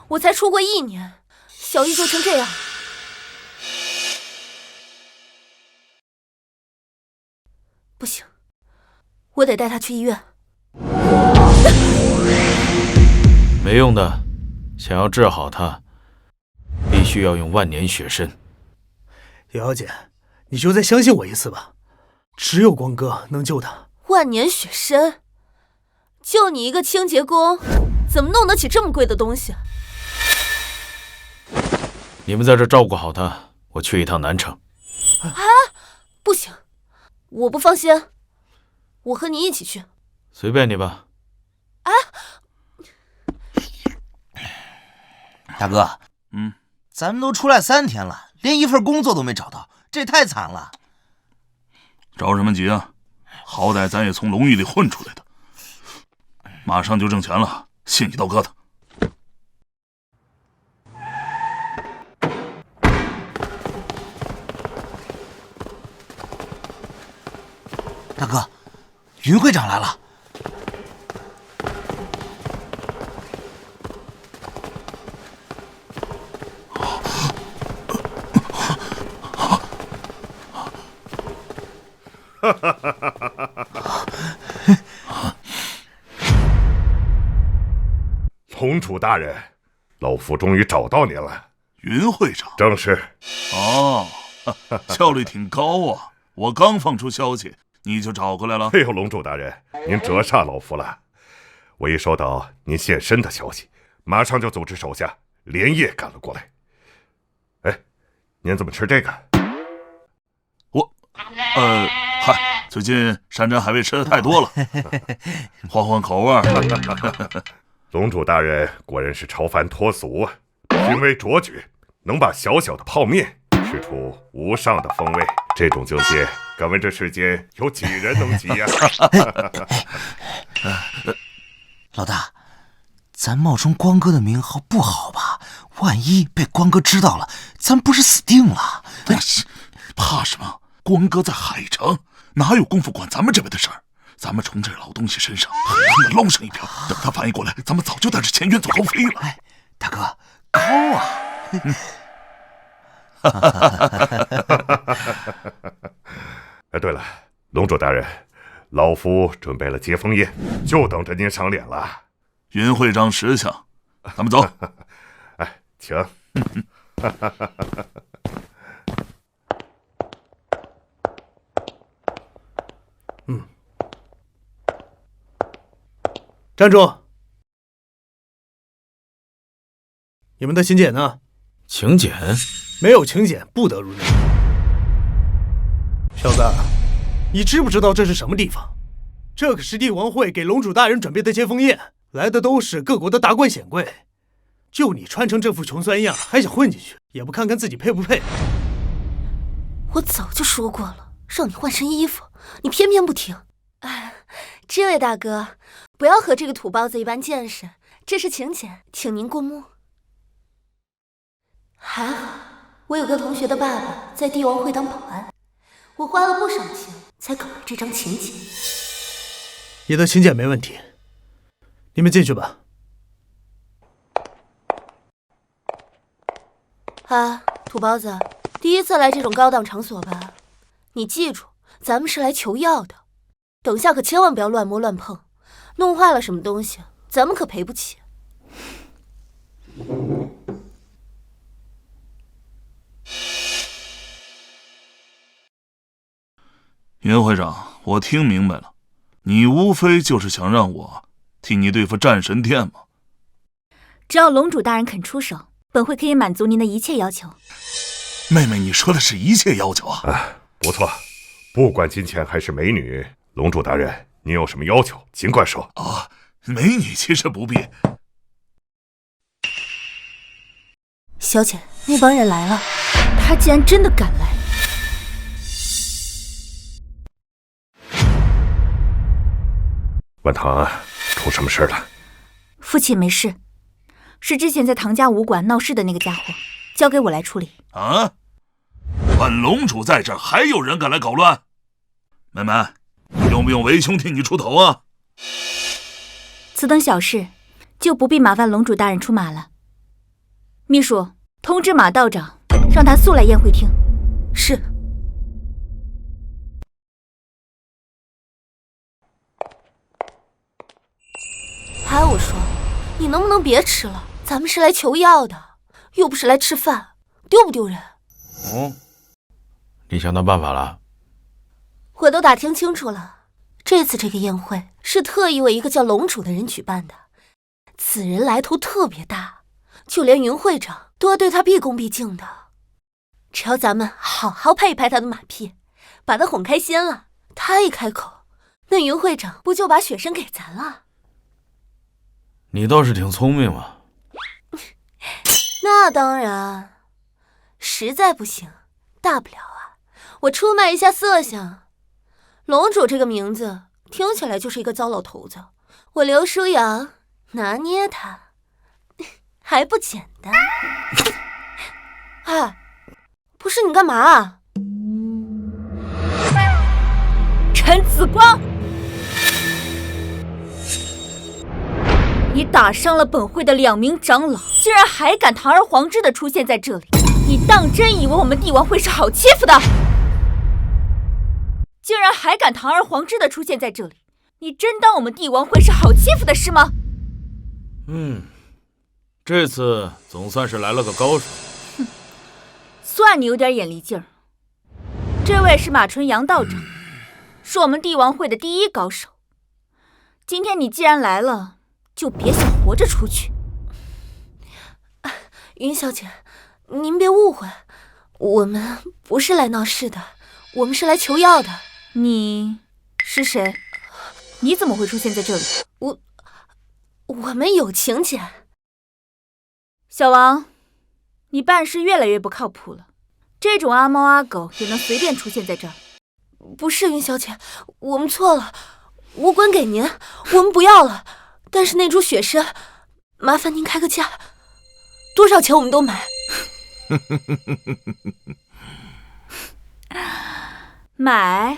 我才出国1年，小玉就成这样。不行，我得带她去医院。没用的，想要治好她，必须要用万年雪参。瑶姐，你就再相信我一次吧，只有光哥能救她。万年雪参，就你一个清洁工，怎么弄得起这么贵的东西？你们在这照顾好她，我去一趟南城。啊，不行，我不放心，我和你一起去。随便你吧。啊，大哥，咱们都出来3天了，连一份工作都没找到，这太惨了。着什么急啊？好歹咱也从龙狱里混出来的，马上就挣钱了，信你刀疙瘩。大哥，云会长来了。龙主大人，老夫终于找到您了。云会长，正是。哦，效率挺高啊！我刚放出消息，你就找过来了。哎呦，龙主大人，您折煞老夫了。我一收到您现身的消息，马上就组织手下连夜赶了过来。哎，您怎么吃这个？嗨，最近山珍海味吃的太多了，换换口味。龙主大人果然是超凡脱俗啊，品味卓绝，能把小小的泡面吃出无上的风味。这种境界，敢问这世间有几人能及呀？老大，咱冒充光哥的名号不好吧？万一被光哥知道了，咱不是死定了？怕什么？光哥在海城，哪有功夫管咱们这边的事儿？咱们从这老东西身上狠狠地捞上一瓢，等他反应过来，咱们早就带着钱远走高飞了。哎，大哥，高啊！哎，对了，龙主大人，老夫准备了接风宴，就等着您赏脸了。云会长识相，咱们走。哎，请。站住！你们的请柬呢？请柬？没有请柬不得入内。小子，你知不知道这是什么地方？这可是帝王会给龙主大人准备的接风宴，来的都是各国的达官显贵。就你穿成这副穷酸样，还想混进去，也不看看自己配不配？我早就说过了，让你换身衣服，你偏偏不听。哎，这位大哥，不要和这个土包子一般见识，这是请柬，请您过目。还好，我有个同学的爸爸在帝王会当保安，我花了不少钱才搞来这张请柬。你的请柬没问题，你们进去吧。啊，土包子，第一次来这种高档场所吧？你记住，咱们是来求药的，等下可千万不要乱摸乱碰，弄坏了什么东西，咱们可赔不起。云会长，我听明白了，你无非就是想让我替你对付战神殿吗？只要龙主大人肯出手，本会可以满足您的一切要求。妹妹，你说的是一切要求啊？不错，不管金钱还是美女，龙主大人，您有什么要求，尽管说。啊，美女其实不必。小姐，那帮人来了。他竟然真的敢来！万堂，出什么事了？父亲没事，是之前在唐家武馆闹事的那个家伙，交给我来处理。啊！本龙主在这儿，还有人敢来搞乱？妹妹，用不用为兄替你出头啊？此等小事，就不必麻烦龙主大人出马了。秘书，通知马道长，让他速来宴会厅。是。还有我说，你能不能别吃了？咱们是来求药的，又不是来吃饭，丢不丢人？哦，你想到办法了？我都打听清楚了，这次这个宴会是特意为一个叫龙主的人举办的，此人来头特别大，就连云会长都要对他毕恭毕敬的。只要咱们好好拍一拍他的马屁，把他哄开心了，他一开口，那云会长不就把雪参给咱了？你倒是挺聪明嘛。那当然，实在不行，大不了啊，我出卖一下色相。龙主这个名字听起来就是一个糟老头子，我刘舒扬拿捏他还不简单。哎，不是你干嘛啊？陈紫光，你打伤了本会的2名长老，竟然还敢堂而皇之的出现在这里！你当真以为我们帝王会是好欺负的？竟然还敢堂而皇之的出现在这里！你真当我们帝王会是好欺负的是吗？这次总算是来了个高手。算你有点眼力劲儿。这位是马纯阳道长，是我们帝王会的第1高手。今天你既然来了，就别想活着出去。云小姐，您别误会，我们不是来闹事的，我们是来求药的。你是谁？你怎么会出现在这里？我们有请柬。小王，你办事越来越不靠谱了。这种阿猫阿狗也能随便出现在这儿？不是云小姐，我们错了，无关给您，我们不要了。但是那株雪参，麻烦您开个价，多少钱我们都买。买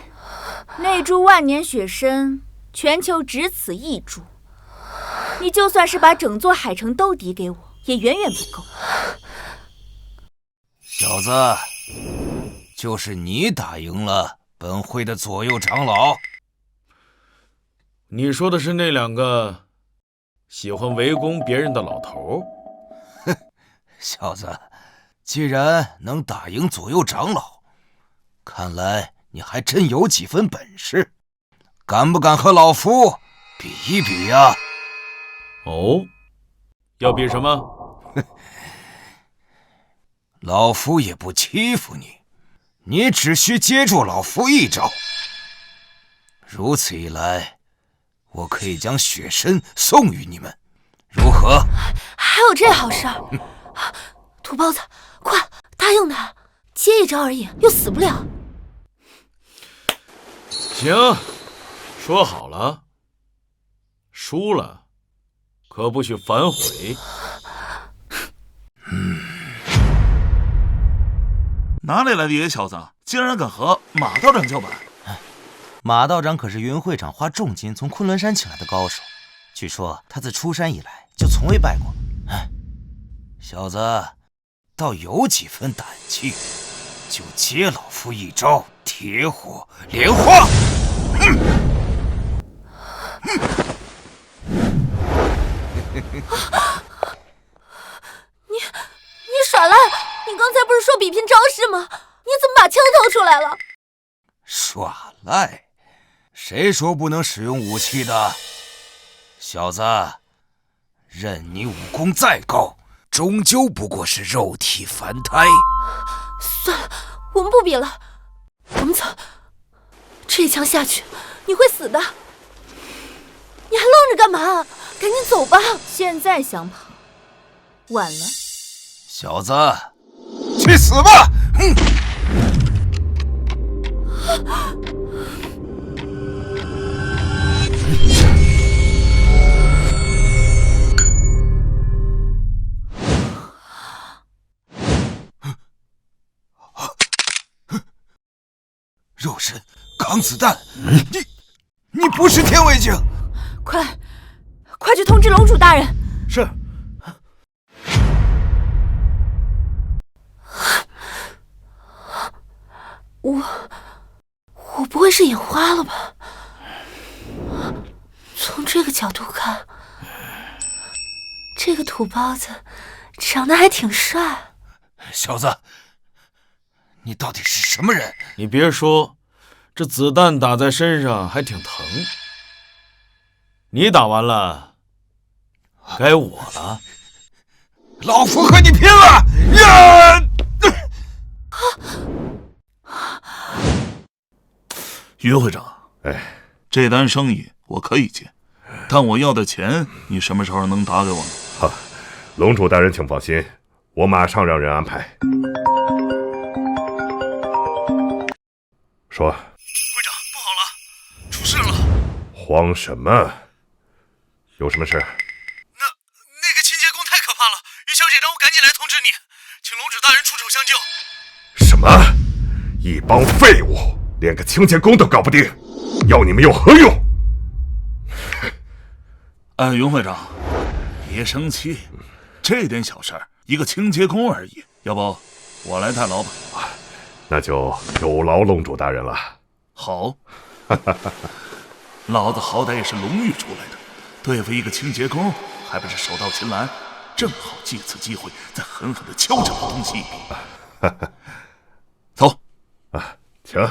那株万年雪参，全球只此1株。你就算是把整座海城都抵给我，也远远不够。小子，就是你打赢了本会的左右长老。你说的是那2个喜欢围攻别人的老头？哼，小子，既然能打赢左右长老，看来你还真有几分本事，敢不敢和老夫比一比呀？哦，要比什么？老夫也不欺负你，你只需接住老夫一招。如此一来，我可以将雪参送与你们，如何？还有这好事儿？土包子，快答应他，接一招而已，又死不了。行，说好了，输了可不许反悔。哪里来的野小子，竟然敢和马道长叫板？马道长可是云会长花重金从昆仑山请来的高手，据说他自出山以来就从未败过。小子倒有几分胆气，就接老夫一招铁火莲花。你耍赖！你刚才不是说比拼招式吗？你怎么把枪掏出来了？耍赖？谁说不能使用武器的？小子，任你武功再高，终究不过是肉体凡胎。算了，我们不比了，我们走。这一枪下去，你会死的。你还愣着干嘛？赶紧走吧！现在想跑，晚了。小子，去死吧！肉身，扛子弹，你不是天卫警？快去通知龙主大人！是。我不会是眼花了吧？从这个角度看，这个土包子长得还挺帅。小子，你到底是什么人？你别说，这子弹打在身上还挺疼。你打完了，该我了。老夫和你拼了！呀！于会长，这单生意我可以接，但我要的钱你什么时候能打给我呢？哈，龙主大人请放心，我马上让人安排。说，会长，不好了，出事了！慌什么？有什么事？那个清洁工太可怕了，于小姐让我赶紧来通知你，请龙主大人出手相救。什么？一帮废物，连个清洁工都搞不定，要你们有何用？云会长，别生气，这点小事儿，一个清洁工而已，要不我来代劳吧？那就有劳龙主大人了。好，老子好歹也是龙域出来的，对付一个清洁工，还不是手到擒来？正好借此机会再狠狠地敲这老东西一笔。走，请。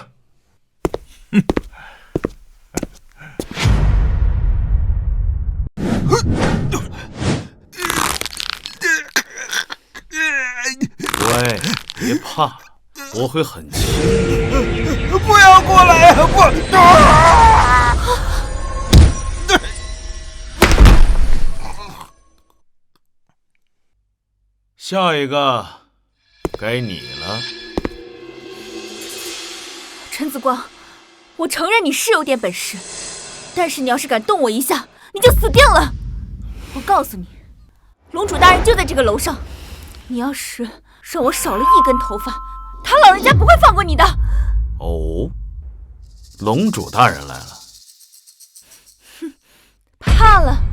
喂，别怕，我会很轻。不要过来！下一个，该你了。陈子光，我承认你是有点本事，但是你要是敢动我一下，你就死定了！我告诉你，龙主大人就在这个楼上，你要是让我少了一根头发，他老人家不会放过你的。哦，龙主大人来了。哼，怕了。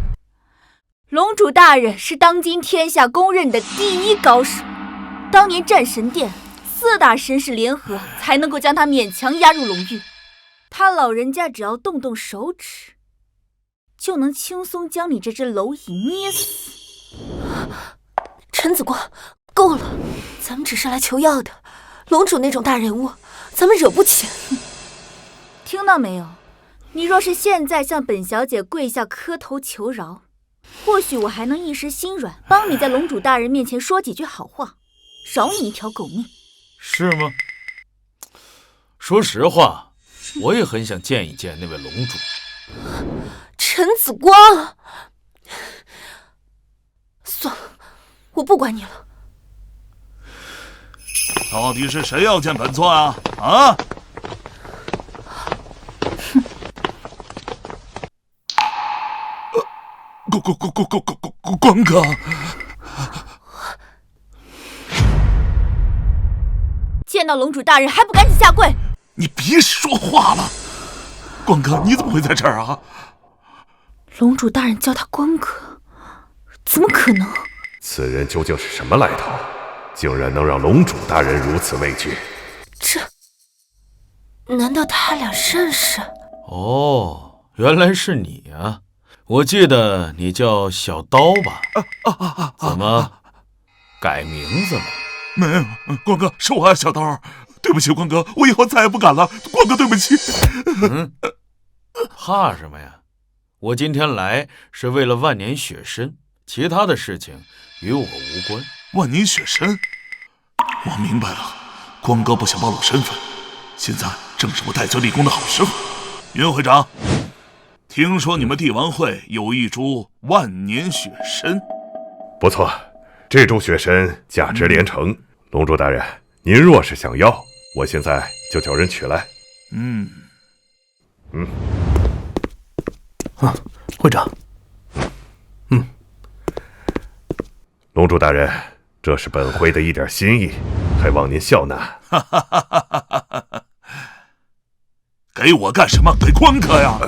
龙主大人是当今天下公认的第一高手，当年战神殿4大神使联合才能够将他勉强押入龙域，他老人家只要动动手指，就能轻松将你这只蝼蚁捏死。陈子光，够了，咱们只是来求药的，龙主那种大人物，咱们惹不起。听到没有？你若是现在向本小姐跪下磕头求饶，或许我还能一时心软，帮你在龙主大人面前说几句好话，饶你一条狗命。是吗？说实话，我也很想见一见那位龙主。陈子光，算了，我不管你了。到底是谁要见本座啊？啊！关哥，见到龙主大人还不赶紧下跪！你别说话了，关哥，你怎么会在这儿啊？龙主大人叫他关哥，怎么可能？此人究竟是什么来头？竟然能让龙主大人如此畏惧？难道他俩认识？哦，原来是你啊！我记得你叫小刀吧？怎么改名字了？没有，关哥，是我啊，小刀，对不起，关哥，我以后再也不敢了，关哥，对不起。怕什么呀？我今天来是为了万年雪参，其他的事情与我无关。万年雪参，我明白了，关哥不想暴露身份，现在正是我戴罪立功的好时候。云会长，听说你们帝王会有一株万年雪参，不错，这株雪参价值连城。龙主大人，您若是想要，我现在就叫人取来。会长。龙主大人，这是本会的一点心意，还望您笑纳。给我干什么？给关哥呀！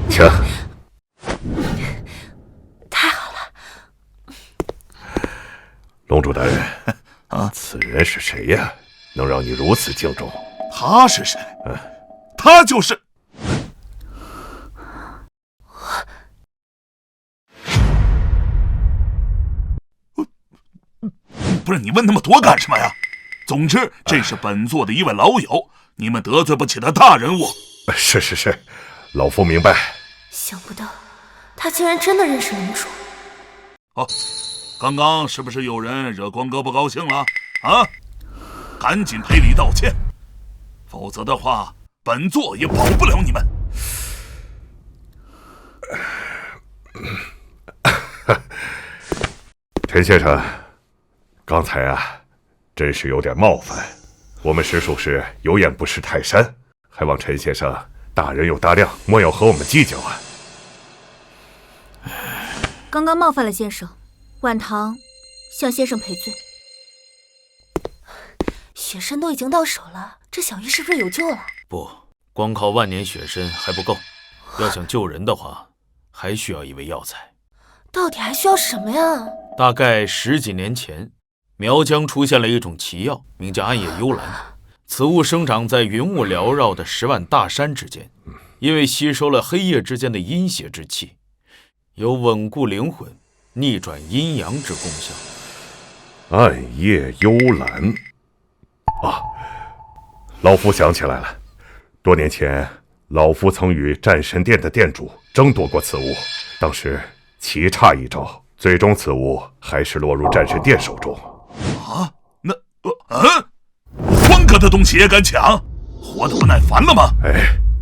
请。太好了。龙主大人，此人是谁呀？能让你如此敬重？他是谁？他就是。不是你问那么多干什么呀？总之，这是本座的一位老友，你们得罪不起的大人物。是，老夫明白。想不到，他竟然真的认识龙主。刚刚是不是有人惹关哥不高兴了？赶紧赔礼道歉，否则的话，本座也保不了你们。陈先生，刚才真是有点冒犯。我们实属是有眼不识泰山，还望陈先生大人有大量，莫要和我们计较啊。刚刚冒犯了先生，晚堂向先生赔罪。雪参都已经到手了，这小玉是不是有救了？不，光靠万年雪参还不够，要想救人的话，还需要一味药材。到底还需要什么呀？大概10几年前，苗疆出现了一种奇药，名叫暗夜幽兰。此物生长在云雾缭绕的10万大山之间，因为吸收了黑夜之间的阴邪之气，有稳固灵魂、逆转阴阳之功效。暗夜幽兰老夫想起来了，多年前老夫曾与战神殿的殿主争夺过此物，当时棋差一招，最终此物还是落入战神殿手中。关哥的东西也敢抢，活得不耐烦了吗？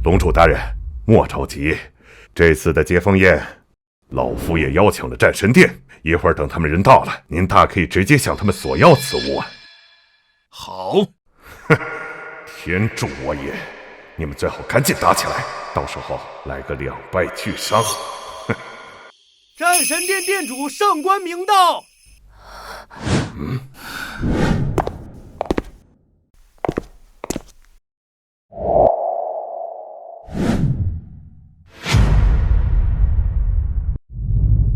龙主大人莫着急，这次的接风宴，老夫也邀请了战神殿，一会儿等他们人到了，您大可以直接向他们索要此物啊。好，天助我也！你们最好赶紧打起来，到时候来个两败俱伤。战神殿殿主上官明道。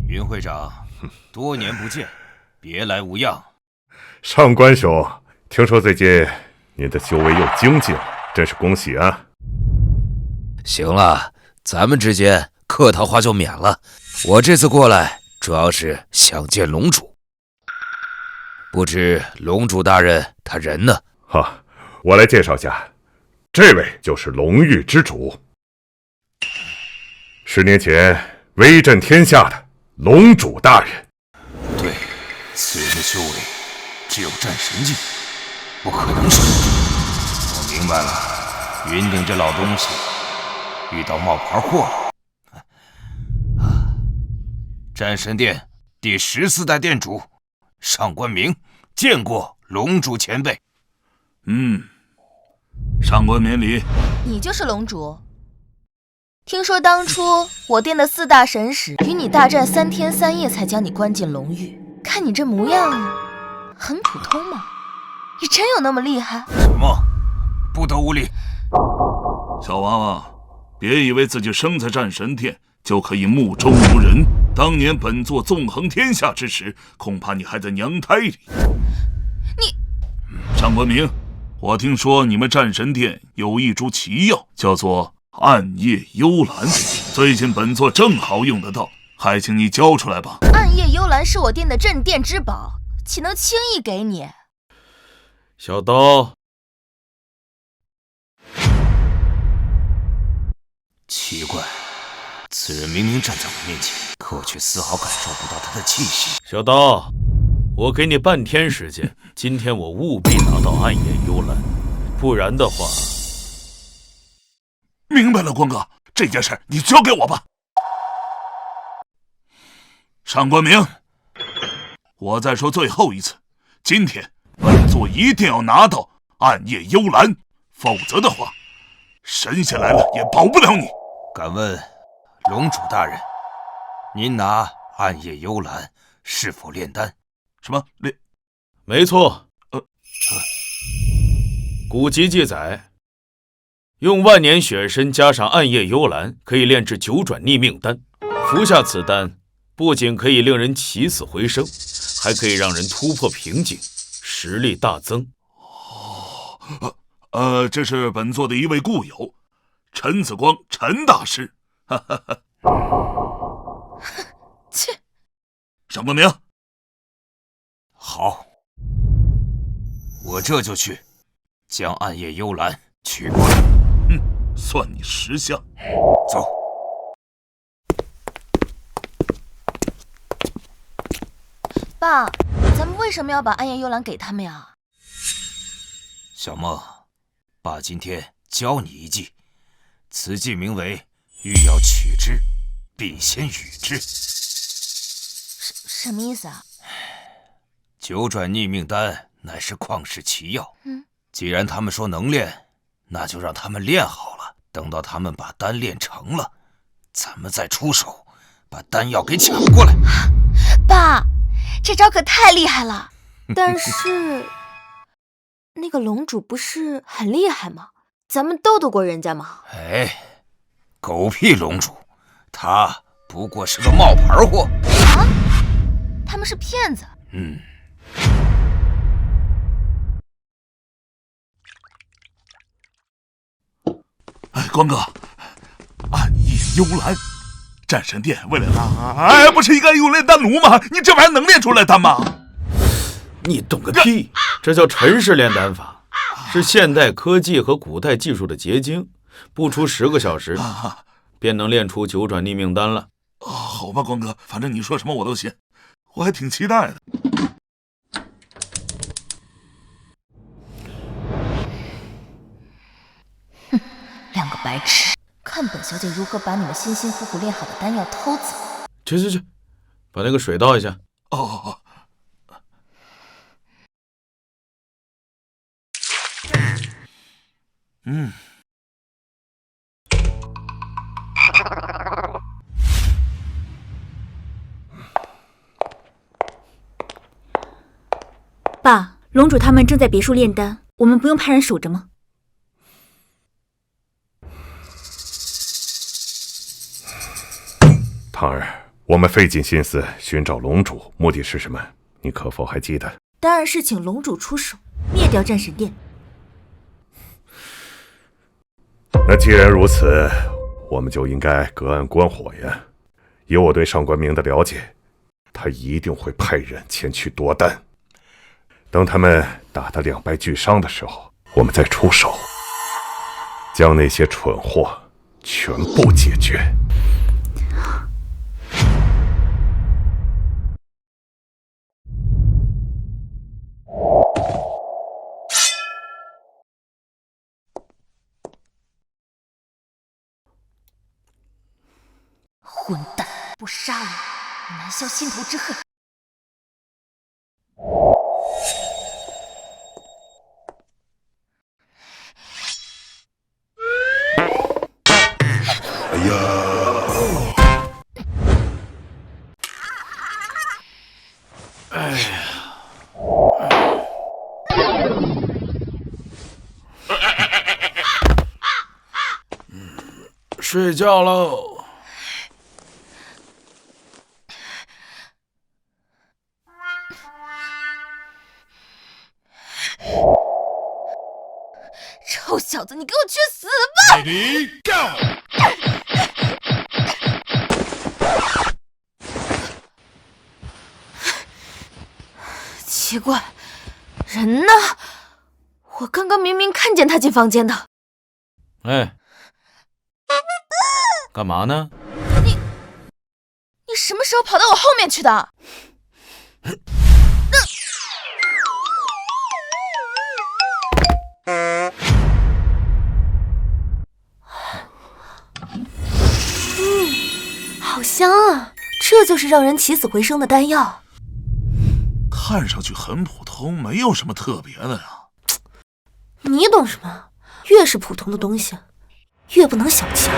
云会长，多年不见，别来无恙。上官兄，听说最近您的修为又精进了，真是恭喜啊！行了，咱们之间客套话就免了。我这次过来主要是想见龙主，不知龙主大人他人呢？我来介绍下，这位就是龙域之主，10年前威震天下的龙主大人。对，此人的修为只有战神境，不可能是龙主。我明白了，云顶这老东西遇到冒牌货了。战神殿第14代殿主上官明见过龙主前辈。上官绵离，你就是龙主？听说当初我殿的4大神使与你大战3天3夜才将你关进龙域，看你这模样，很普通嘛。你真有那么厉害？什么？不得无礼！小娃娃，别以为自己生在战神殿就可以目中无人。当年本座纵横天下之时，恐怕你还在娘胎里。上官明，我听说你们战神殿有一株奇药，叫做暗夜幽兰，最近本座正好用得到，还请你交出来吧。暗夜幽兰是我殿的镇店之宝，岂能轻易给你？小刀，奇怪，此人明明站在我面前，可我却丝毫感受不到他的气息。小刀，我给你半天时间，今天我务必拿到暗夜幽兰，不然的话……明白了，关哥，这件事你交给我吧。上官明，我再说最后一次，今天本座一定要拿到暗夜幽兰，否则的话，神仙来了也保不了你。敢问龙主大人，您拿暗夜幽兰是否炼丹？什么炼？没错，古籍记载，用万年雪参加上暗夜幽兰，可以炼制九转逆命丹。服下此丹，不仅可以令人起死回生，还可以让人突破瓶颈，实力大增。这是本座的一位故友，陈子光，陈大师。切！上官明，好，我这就去将暗夜幽兰取过来。算你识相。走。爸，咱们为什么要把暗夜幽兰给他们呀？小梦，爸今天教你一计，此计名为“欲要取之，必先予之”。什么意思啊？九转逆命丹乃是旷世奇药，既然他们说能练，那就让他们练好了。等到他们把丹练成了，咱们再出手，把丹药给抢过来。爸，这招可太厉害了！但是，那个龙主不是很厉害吗？咱们斗得过人家吗？哎，狗屁龙主，他不过是个冒牌货。啊？他们是骗子。光哥，暗夜幽兰，战神殿为了拉，不是应该用炼丹炉吗？你这玩意儿能炼出来丹吗？你懂个屁！这叫陈氏炼丹法，是现代科技和古代技术的结晶，不出10个小时，便能炼出九转逆命丹了。好吧，光哥，反正你说什么我都信，我还挺期待的。两个白痴，看本小姐如何把你们辛辛苦苦炼好的丹药偷走。去，把那个水倒一下。爸，龙主他们正在别墅炼丹，我们不用派人守着吗？唐儿，我们费尽心思寻找龙主，目的是什么？你可否还记得？当然是请龙主出手，灭掉战神殿。那既然如此，我们就应该隔岸观火呀。以我对上官明的了解，他一定会派人前去夺丹。等他们打得两败俱伤的时候，我们再出手，将那些蠢货全部解决。混蛋，不杀了我，难消心头之恨。哎呀！哎呀！睡觉喽。臭小子，你给我去死吧！ Ready, go！ 奇怪，人呢？我刚刚明明看见他进房间的。哎，干嘛呢？你什么时候跑到我后面去的？好香啊！这就是让人起死回生的丹药。看上去很普通，没有什么特别的呀。你懂什么？越是普通的东西，越不能小瞧。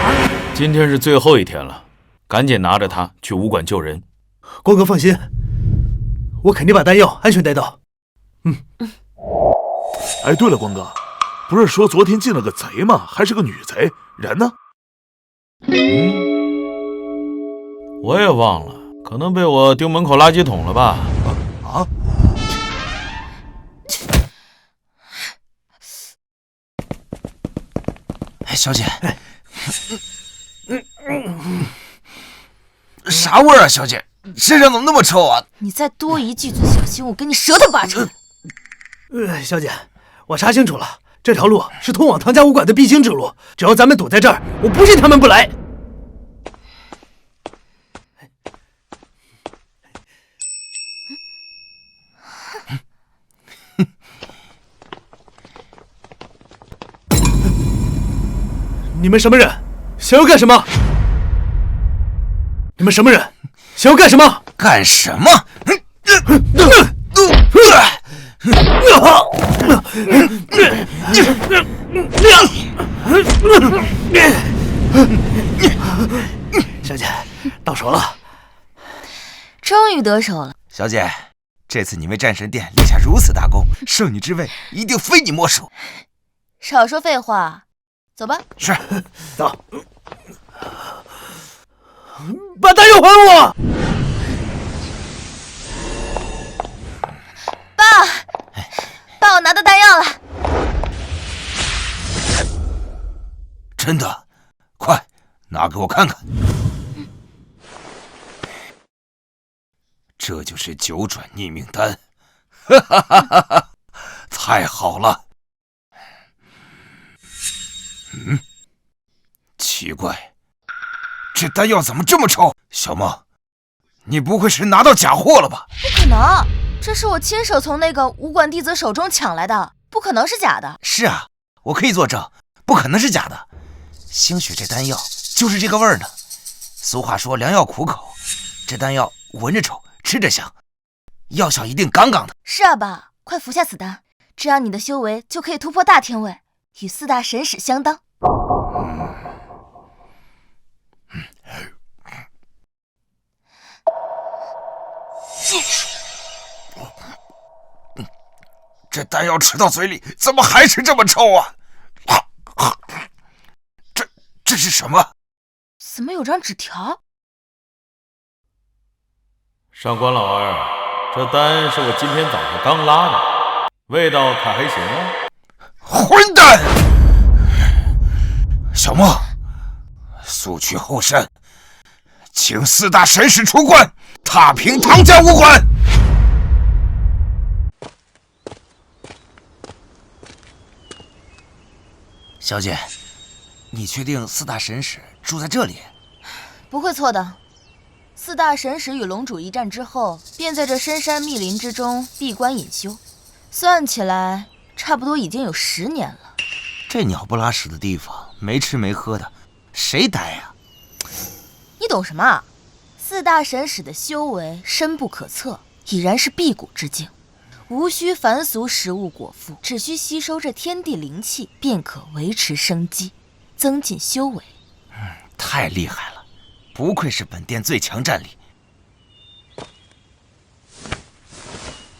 今天是最后一天了，赶紧拿着它去武馆救人。光哥放心，我肯定把丹药安全带到。哎，对了，光哥，不是说昨天进了个贼吗？还是个女贼，人呢？我也忘了，可能被我丢门口垃圾桶了吧？啊！哎，小姐，啥味儿啊，小姐？身上怎么那么臭啊？你再多一句，就小心我给你舌头拔出来。小姐，我查清楚了，这条路是通往唐家武馆的必经之路。只要咱们堵在这儿，我不信他们不来。你们什么人？想要干什么？你们什么人？想要干什么？干什么？小姐，到手了。终于得手了。小姐，这次你为战神殿立下如此大功，圣女之位一定非你莫属。少说废话，走吧。是，走。把弹药还我！爸，我拿到弹药了。真的？快拿给我看看。这就是九转逆命丹，哈哈哈哈哈！太好了。奇怪，这丹药怎么这么臭？小梦，你不会是拿到假货了吧？不可能，这是我亲手从那个武馆弟子手中抢来的，不可能是假的。是啊，我可以作证，不可能是假的。兴许这丹药就是这个味儿呢。俗话说良药苦口，这丹药闻着臭，吃着香，药效一定杠杠的。是啊，爸，快服下此丹，这样你的修为就可以突破大天位，与四大神使相当。这丹药吃到嘴里，怎么还是这么臭啊？这是什么？怎么有张纸条？上官老二，这丹是我今天早上刚拉的，味道可还行啊？混蛋！小梦，速去后山，请四大神使出关，踏平唐家武馆。小姐，你确定四大神使住在这里？不会错的。四大神使与龙主一战之后，便在这深山密林之中闭关隐修，算起来差不多已经有10年了。这鸟不拉屎的地方，没吃没喝的，谁待呀？你懂什么啊？四大神使的修为深不可测，已然是辟谷之境，无需凡俗食物果腹，只需吸收这天地灵气，便可维持生机，增进修为。太厉害了，不愧是本殿最强战力。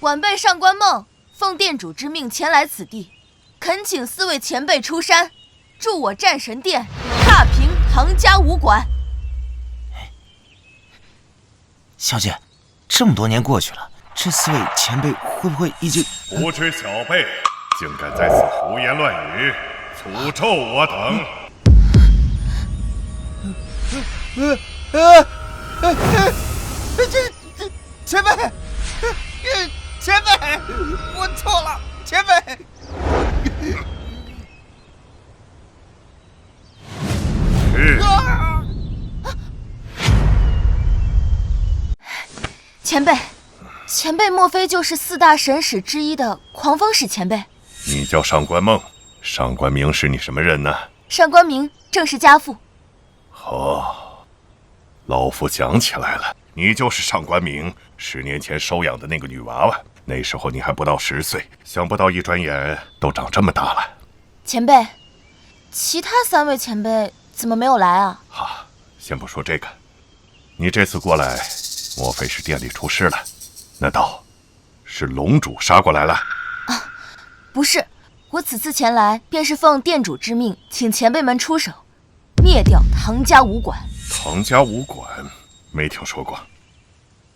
晚辈上官梦奉殿主之命前来此地，恳请4位前辈出山，助我战神殿踏平唐家武馆。小姐，这么多年过去了，这4位前辈会不会已经……无知小辈，竟敢在此胡言乱语，诅咒我等！前辈，前辈，我错了，前辈。前辈莫非就是4大神使之一的狂风使前辈？你叫上官梦，上官明是你什么人呢？上官明正是家父。哦，老夫想起来了，你就是上官明10年前收养的那个女娃娃。那时候你还不到10岁，想不到一转眼都长这么大了。前辈，其他3位前辈怎么没有来啊？好，先不说这个，你这次过来，莫非是店里出事了？难道是龙主杀过来了？不是，我此次前来，便是奉店主之命，请前辈们出手，灭掉唐家武馆。唐家武馆没听说过，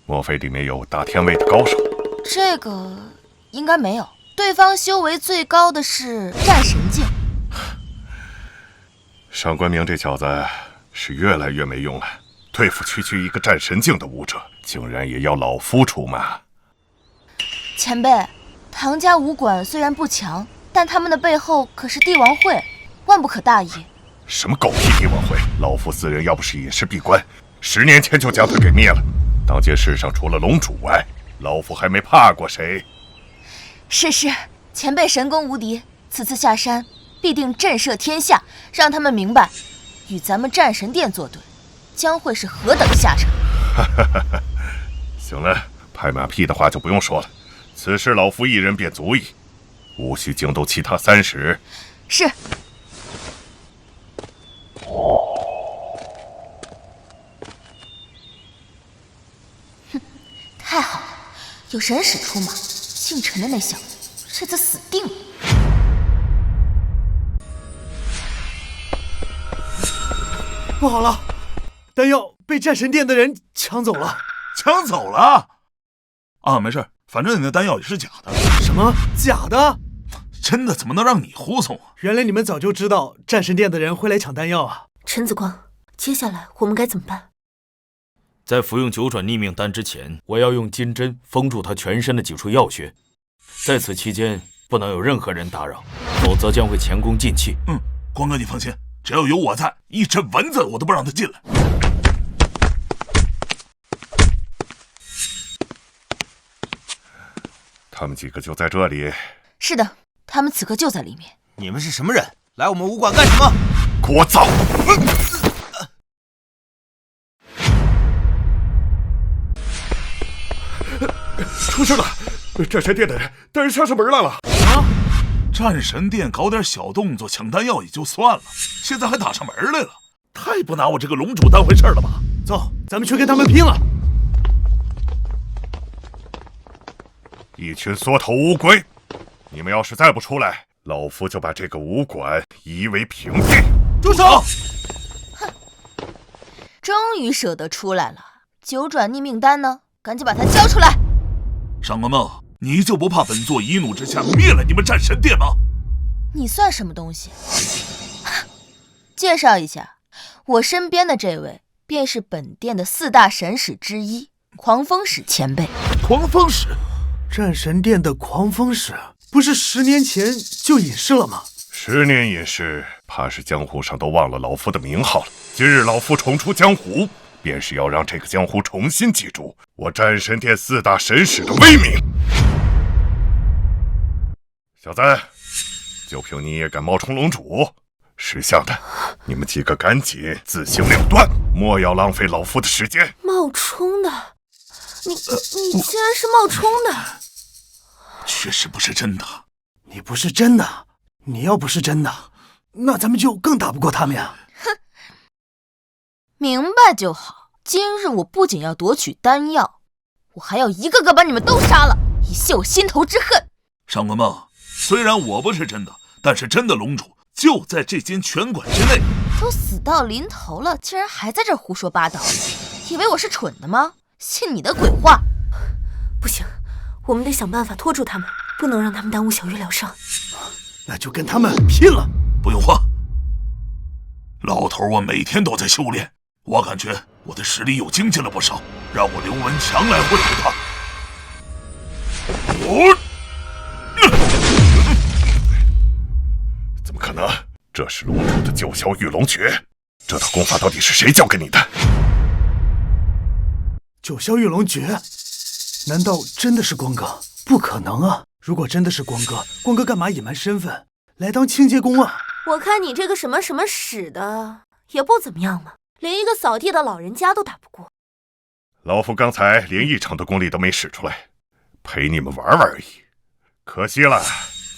莫非里面有大天位的高手？这个应该没有，对方修为最高的是战神境。上官明这小子是越来越没用了，对付区一个战神境的武者，竟然也要老夫出马。前辈，唐家武馆虽然不强，但他们的背后可是帝王会，万不可大意。什么狗屁帝王会！老夫此人要不是隐世闭关，10年前就将他给灭了。当今世上除了龙主外，老夫还没怕过谁。是，前辈神功无敌，此次下山必定震慑天下，让他们明白，与咱们战神殿作对，将会是何等下场。行了，拍马屁的话就不用说了，此事老夫一人便足矣，无需惊动其他30。是。哼，太好了，有神使出马，姓陈的那小子这次死定了。不好了，丹药被战神殿的人抢走了。抢走了？啊，没事，反正你的丹药也是假的。什么假的？真的怎么能让你护送啊？原来你们早就知道战神殿的人会来抢丹药啊！陈子光，接下来我们该怎么办？在服用9转逆命丹之前，我要用金针封住他全身的几处要穴，在此期间不能有任何人打扰，否则将会前功尽弃。光哥你放心，只要有我在，一只蚊子我都不让他进来。他们几个就在这里。是的，他们此刻就在里面。你们是什么人？来我们武馆干什么？聒噪！出事了！战神殿的人带人上门来了！啊！战神殿搞点小动作抢丹药也就算了，现在还打上门来了，太不拿我这个龙主当回事了吧？走，咱们去跟他们拼了！一群缩头乌龟，你们要是再不出来，老夫就把这个武馆夷为平地！住手！哼，终于舍得出来了。9转逆命丹呢？赶紧把它交出来！上官梦，你就不怕本座一怒之下灭了你们战神殿吗？你算什么东西？介绍一下，我身边的这位便是本殿的4大神使之一，狂风使前辈。狂风使？战神殿的狂风使不是10年前就隐世了吗？10年隐世，怕是江湖上都忘了老夫的名号了。今日老夫重出江湖，便是要让这个江湖重新记住我战神殿4大神使的威名。小子，就凭你也敢冒充龙主？识相的，你们几个赶紧自行了断，莫要浪费老夫的时间。冒充的？你竟然是冒充的？确实不是真的。你不是真的，你要不是真的，那咱们就更打不过他们呀！哼，明白就好。今日我不仅要夺取丹药，我还要一个个把你们都杀了，以泄我心头之恨。上官梦，虽然我不是真的，但是真的龙主就在这间拳馆之内。都死到临头了，竟然还在这胡说八道，以为我是蠢的吗？信你的鬼话！不行，我们得想办法拖住他们，不能让他们耽误小玉疗伤。那就跟他们拼了！不用慌，老头我每天都在修炼，我感觉我的实力又精进了不少，让我刘文强来会会他。怎么可能？这是龙主的九霄玉龙诀，这套功法到底是谁教给你的？9霄玉龙诀？难道真的是光哥？不可能啊！如果真的是光哥，光哥干嘛隐瞒身份来当清洁工啊？我看你这个什么什么使的也不怎么样嘛，连一个扫地的老人家都打不过。老夫刚才连1场的功力都没使出来，陪你们玩玩而已。可惜了，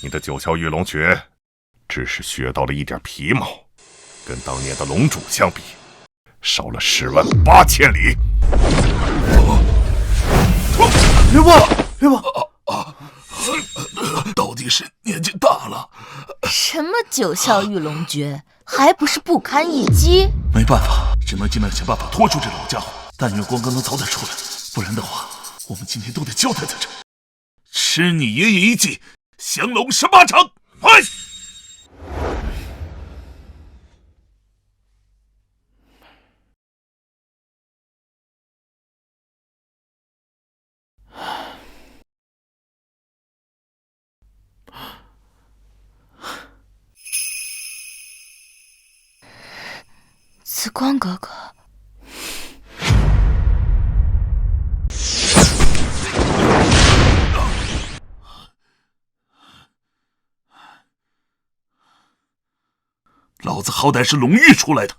你的9霄玉龙诀只是学到了一点皮毛，跟当年的龙主相比，少了108000里。刘伯，到底其实年纪大了。什么九窍玉龙诀，还不是不堪一击？没办法，只能尽量想办法拖住这老家伙。但愿光哥能早点出来，不然的话，我们今天都得交代在这。吃你爷爷一记降龙18掌！快！紫光哥哥，老子好歹是龙域出来的，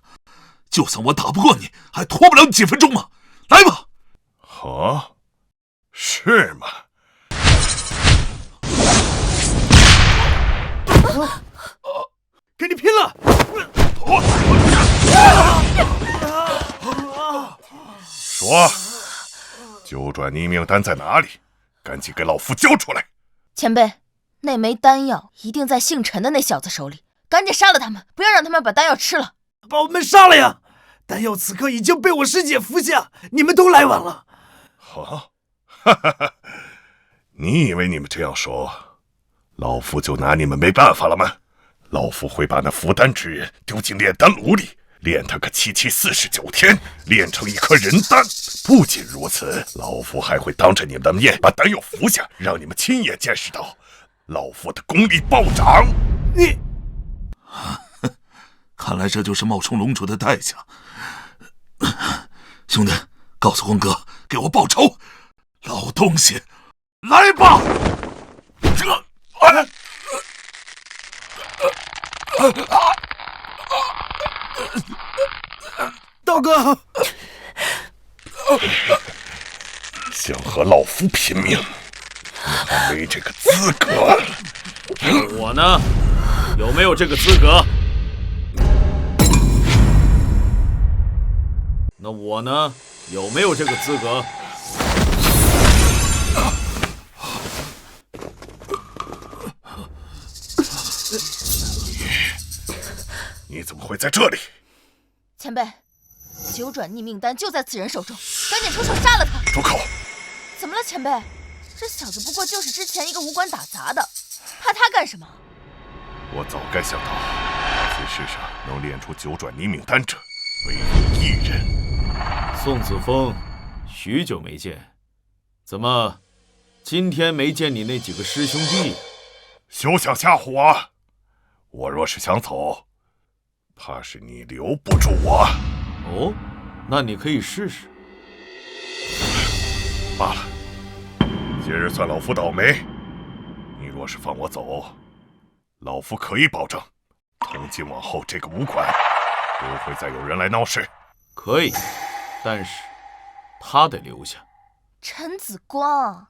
就算我打不过你，还拖不了你几分钟吗？来吧！啊，是吗？跟你拼了！说，九转逆命丹在哪里？赶紧给老夫交出来！前辈，那枚丹药一定在姓陈的那小子手里，赶紧杀了他们，不要让他们把丹药吃了。把我们杀了呀！丹药此刻已经被我师姐服下，你们都来晚了。好，哈哈哈！你以为你们这样说，老夫就拿你们没办法了吗？老夫会把那服丹之人丢进炼丹炉里，炼他个749天，炼成一颗人丹。不仅如此，老夫还会当着你们的面把丹药服下，让你们亲眼见识到老夫的功力暴涨。你，看来这就是冒充龙主的代价。兄弟，告诉光哥，给我报仇！老东西，来吧！道哥，想和老夫拼命，你还没这个资格。我呢，有没有这个资格？那我呢，有没有这个资格？你怎么会在这里？前辈，九转逆命丹就在此人手中，赶紧出手杀了他！住口！怎么了，前辈？这小子不过就是之前一个武馆打杂的，怕他干什么？我早该想到，大千世上能炼出九转逆命丹者，唯有一人。宋子峰，许久没见，怎么今天没见你那几个师兄弟？休想吓唬我！我若是想走，怕是你留不住我。哦，那你可以试试。罢了，今日算老夫倒霉。你若是放我走，老夫可以保证，从今往后这个武馆不会再有人来闹事。可以，但是他得留下。陈子光，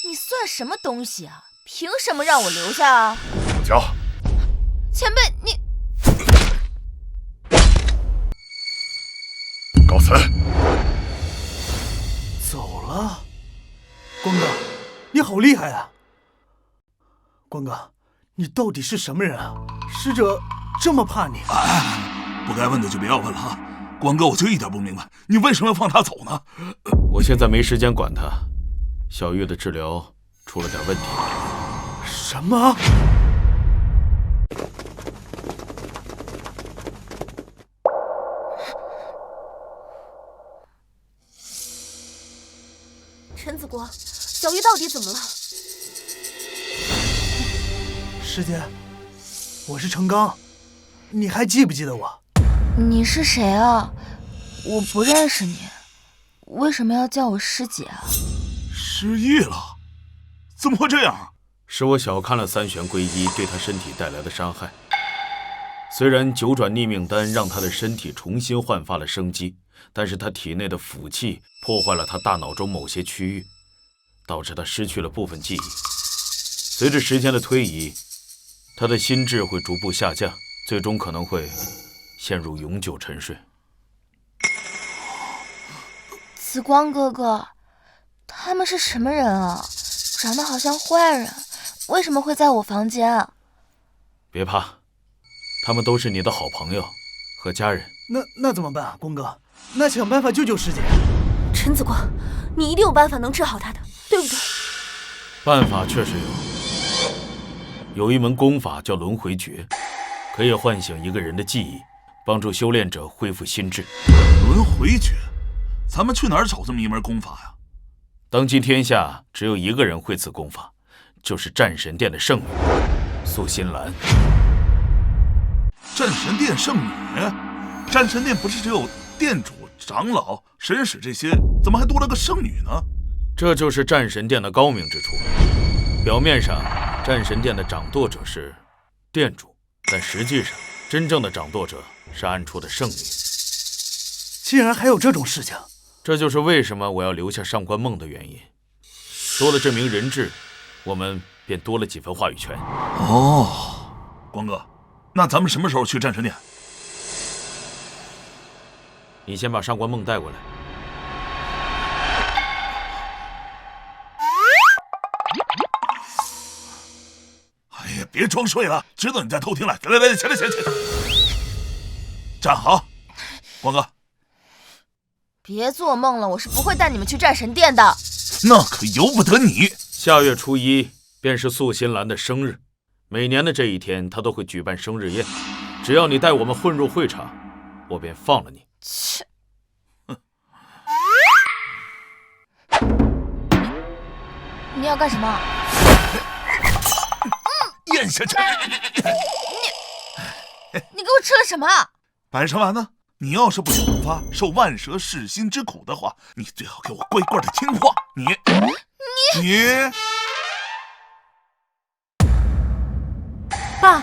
你算什么东西啊？凭什么让我留下啊？不交。前辈，你告辞。走了。光哥，你好厉害啊！光哥，你到底是什么人啊？师者这么怕你？不该问的就不要问了啊！光哥，我就一点不明白，你为什么要放他走呢？我现在没时间管他。小月的治疗出了点问题。什么？陈子光，小玉到底怎么了？师姐，我是程刚，你还记不记得我？你是谁啊？我不认识你，为什么要叫我师姐啊？失忆了？怎么会这样？是我小看了三玄归一对他身体带来的伤害。虽然九转逆命丹让他的身体重新焕发了生机，但是他体内的腐气破坏了他大脑中某些区域，导致他失去了部分记忆。随着时间的推移，他的心智会逐步下降，最终可能会陷入永久沉睡。紫光哥哥，他们是什么人啊？长得好像坏人，为什么会在我房间啊？别怕，他们都是你的好朋友和家人。那怎么办啊，光哥？那想办法救救师姐。陈子光，你一定有办法能治好他的，对不对？办法确实有一门功法叫轮回诀，可以唤醒一个人的记忆，帮助修炼者恢复心智。轮回诀，咱们去哪儿找这么一门功法呀？当今天下只有一个人会此功法，就是战神殿的圣女苏心兰。战神殿圣女？战神殿不是只有殿主、长老、神使这些，怎么还多了个圣女呢？这就是战神殿的高明之处。表面上，战神殿的掌舵者是殿主，但实际上，真正的掌舵者是暗处的圣女。竟然还有这种事情！这就是为什么我要留下上官梦的原因。多了这名人质，我们便多了几分话语权。哦，光哥，那咱们什么时候去战神殿？你先把上官梦带过来。哎呀，别装睡了，知道你在偷听了。来，起来！站好，光哥。别做梦了，我是不会带你们去战神殿的。那可由不得你。下月初1便是素心兰的生日，每年的这一天，她都会举办生日宴。只要你带我们混入会场，我便放了你。切！你要干什么？咽下去！你给我吃了什么？摆什么玩呢？你要是不想发受万蛇噬心之苦的话，你最好给我乖乖的听话。你，爸，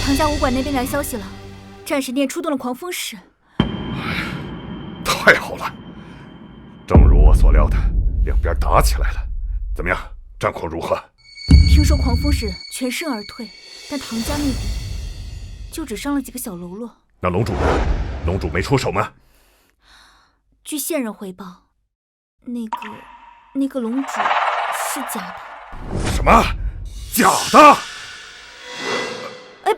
唐家武馆那边来消息了，战神殿出动了狂风使。太好了，正如我所料的，两边打起来了。怎么样，战况如何？听说狂风使全身而退，但唐家那边就只伤了几个小喽啰。那龙主呢？龙主没出手吗？据线人回报，那个龙主是假的。什么？假的？哎，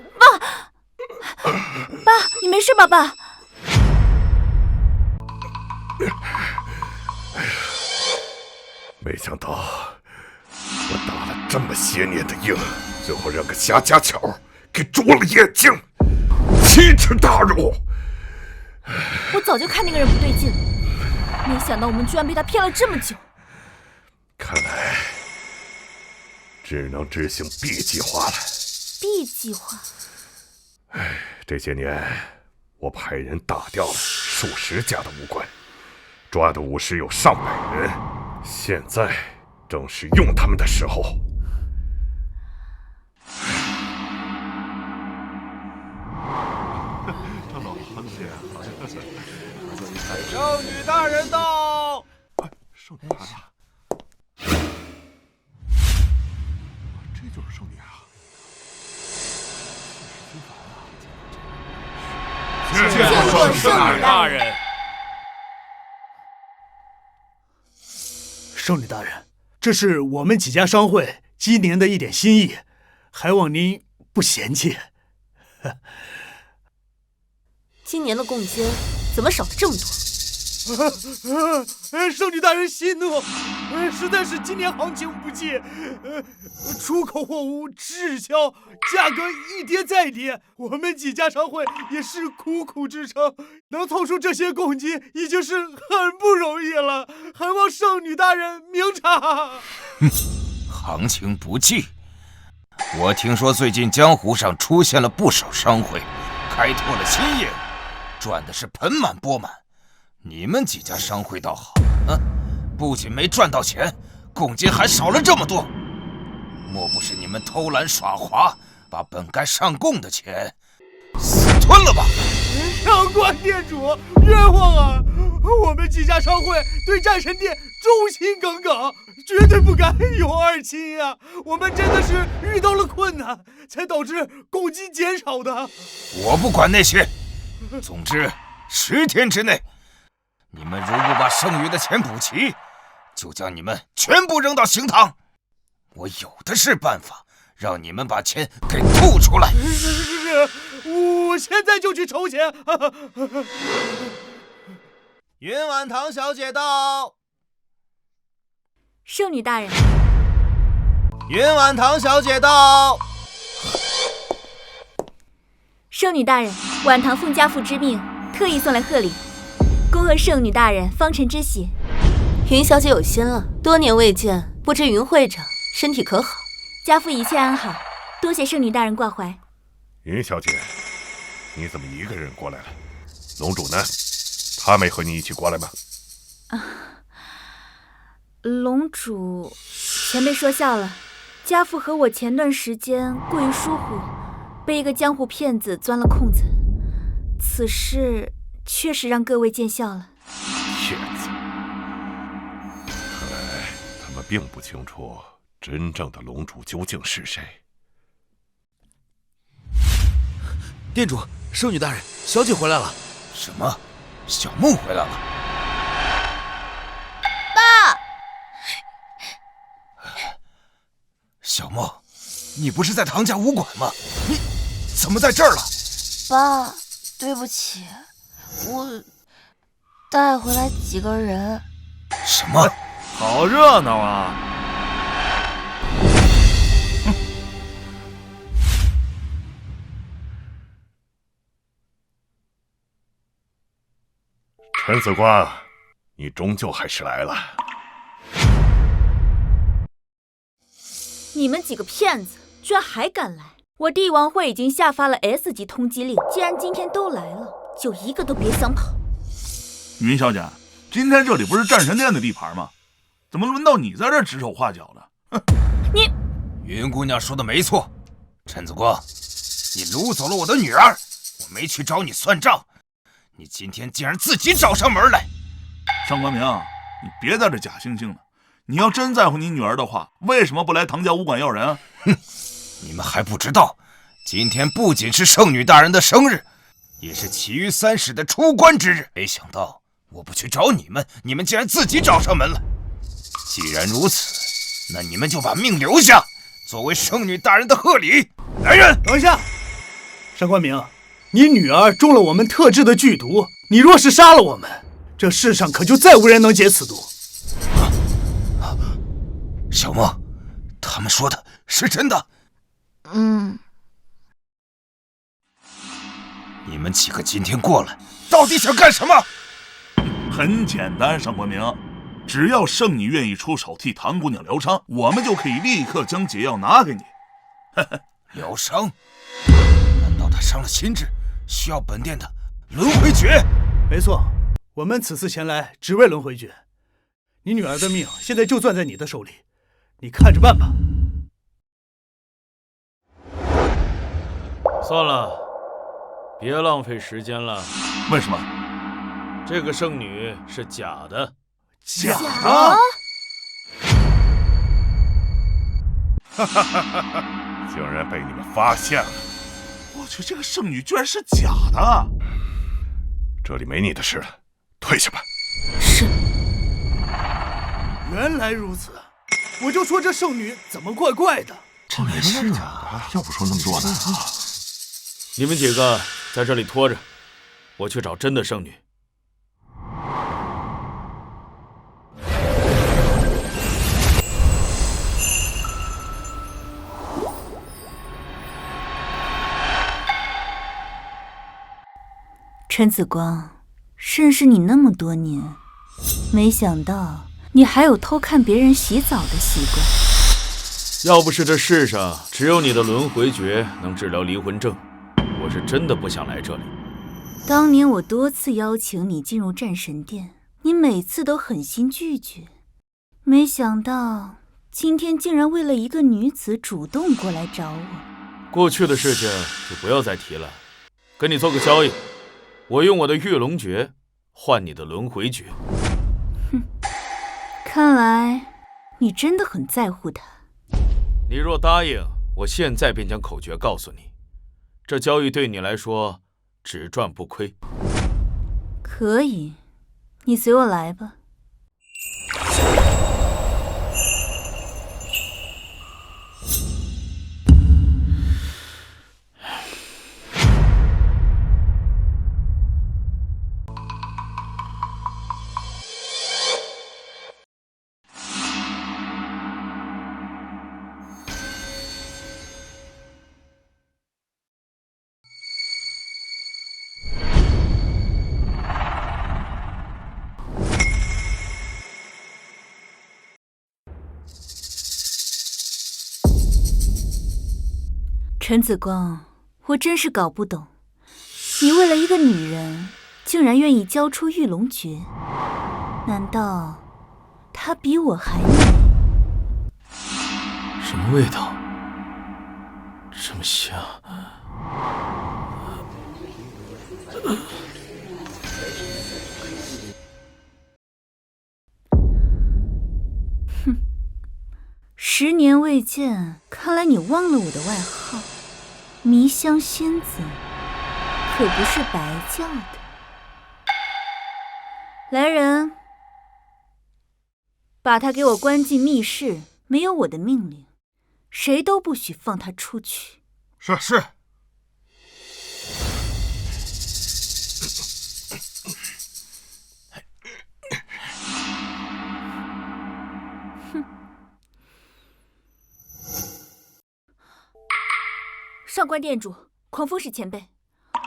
爸，你没事吧，爸？没想到我打了这么些年的硬，最后让个瞎家巧给啄了眼睛，奇耻大辱！我早就看那个人不对劲了，没想到我们居然被他骗了这么久。看来只能执行 B 计划了。B 计划？这些年我派人打掉了数十家的武馆，抓的武师有上百人，现在正是用他们的时候。圣女大人到！圣女大人，这就是圣女啊！见过圣女大人。圣女大人，这是我们几家商会今年的一点心意，还望您不嫌弃。今年的贡金怎么少了这么多？圣女大人息怒，实在是今年行情不济，出口货物滞销，价格一跌再跌，我们几家商会也是苦苦支撑，能凑出这些贡金已经是很不容易了，还望圣女大人明察。行情不济，我听说最近江湖上出现了不少商会，开拓了新业务，赚的是盆满钵满。你们几家商会倒好，不仅没赚到钱，贡金还少了这么多。莫不是你们偷懒耍滑，把本该上贡的钱私吞了吧？上官店主，冤枉啊！我们几家商会对战神殿忠心耿耿，绝对不敢有二心呀！我们真的是遇到了困难，才导致贡金减少的。我不管那些，总之10天之内，你们如不把剩余的钱补齐，就将你们全部扔到刑堂。我有的是办法，让你们把钱给吐出来。是，我现在就去筹钱。云婉堂小姐到。圣女大人。云婉堂小姐到。圣女大人，婉堂奉家父之命，特意送来贺礼，恭贺圣女大人方辰之喜。云小姐有心了，多年未见，不知云会长身体可好？家父一切安好，多谢圣女大人挂怀。云小姐，你怎么一个人过来了？龙主呢？他没和你一起过来吗？龙主，前辈说笑了。家父和我前段时间过于疏忽，被一个江湖骗子钻了空子，此事确实让各位见笑了。骗子，看来他们并不清楚真正的龙主究竟是谁。店主，圣女大人，小姐回来了。什么？小木回来了？爸！小木，你不是在唐家武馆吗？你怎么在这儿了？爸，对不起，我带回来几个人。什么？好热闹啊！陈子光，你终究还是来了。你们几个骗子，居然还敢来！我帝王会已经下发了 S 级通缉令，既然今天都来了，就一个都别想跑。云小姐，今天这里不是战神殿的地盘吗？怎么轮到你在这指手画脚的？哼！你，云姑娘说的没错，陈子光，你掳走了我的女儿，我没去找你算账，你今天竟然自己找上门来。上官明，你别在这假惺惺的。你要真在乎你女儿的话，为什么不来唐家武馆要人啊？哼，你们还不知道，今天不仅是圣女大人的生日，也是其余三使的出关之日。没想到我不去找你们，你们竟然自己找上门来。既然如此，那你们就把命留下，作为圣女大人的贺礼。来人，等一下！上官明，你女儿中了我们特制的剧毒，你若是杀了我们，这世上可就再无人能解此毒。小莫，他们说的是真的？你们几个今天过来，到底想干什么？很简单，上官明，只要圣女愿意出手替唐姑娘疗伤，我们就可以立刻将解药拿给你。疗伤？难道她伤了心智，需要本殿的轮回诀？没错，我们此次前来只为轮回诀。你女儿的命现在就攥在你的手里，你看着办吧。算了，别浪费时间了。为什么？这个圣女是假的。假的？哈哈哈哈！竟然被你们发现了！我去，这个圣女居然是假的！这里没你的事了，退下吧。是。原来如此，我就说这圣女怎么怪怪的。这没是假的，要不说那么多呢。你们几个在这里拖着，我去找真的圣女。陈子光，认识你那么多年，没想到你还有偷看别人洗澡的习惯。要不是这世上只有你的轮回诀能治疗离魂症，我是真的不想来这里。当年我多次邀请你进入战神殿，你每次都狠心拒绝，没想到今天竟然为了一个女子主动过来找我。过去的事情就不要再提了，跟你做个交易，我用我的御龙诀换你的轮回诀。哼，看来你真的很在乎他。你若答应，我现在便将口诀告诉你，这交易对你来说只赚不亏。可以，你随我来吧。陈子光，我真是搞不懂，你为了一个女人，竟然愿意交出玉龙诀？难道她比我还美？什么味道？这么香？哼，10年未见，看来你忘了我的外号——迷香仙子，可不是白叫的。来人，把他给我关进密室，没有我的命令，谁都不许放他出去。是。上官店主，狂风使前辈，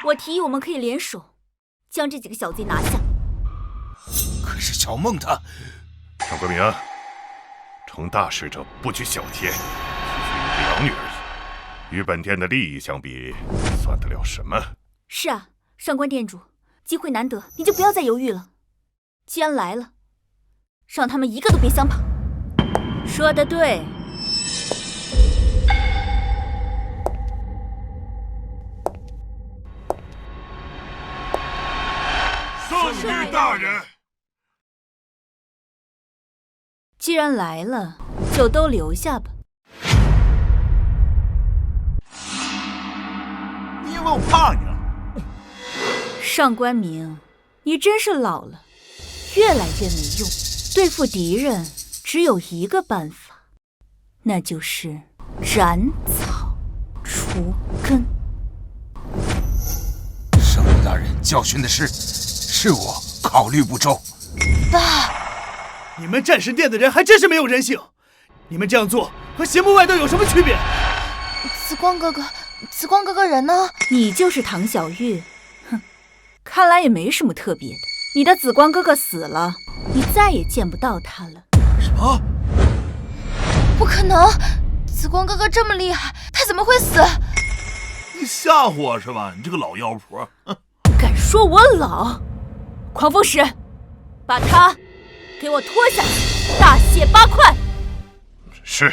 我提议我们可以联手，将这几个小贼拿下。可是小梦她……上官明，成大事者不拘小节，只是一个养女而已，与本店的利益相比，算得了什么？是啊，上官店主，机会难得，你就不要再犹豫了。既然来了，让他们一个都别想跑。说得对。圣女大人，既然来了，就都留下吧。你以为我怕你啊？上官明，你真是老了，越来越没用。对付敌人只有一个办法，那就是斩草除根。圣女大人教训的是我考虑不周。爸，你们战神殿的人还真是没有人性！你们这样做和邪门外道有什么区别？紫光哥哥人呢？你就是唐小玉，哼，看来也没什么特别的。你的紫光哥哥死了，你再也见不到他了。什么？不可能！紫光哥哥这么厉害，他怎么会死？你吓唬我是吧？你这个老妖婆！敢说我老？狂风使，把他给我拖下去，大卸8块。是。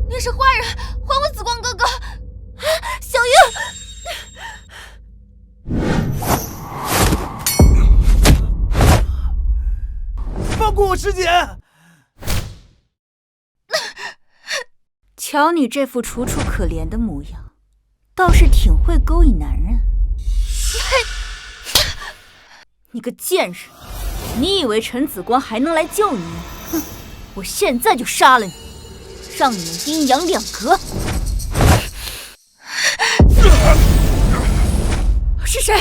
你是坏人，还我紫光哥哥！小玉，放过我师姐！瞧你这副楚楚可怜的模样，倒是挺会勾引男人。你个贱人，你以为陈子光还能来救你？哼，我现在就杀了你，让你们阴阳两隔。是谁？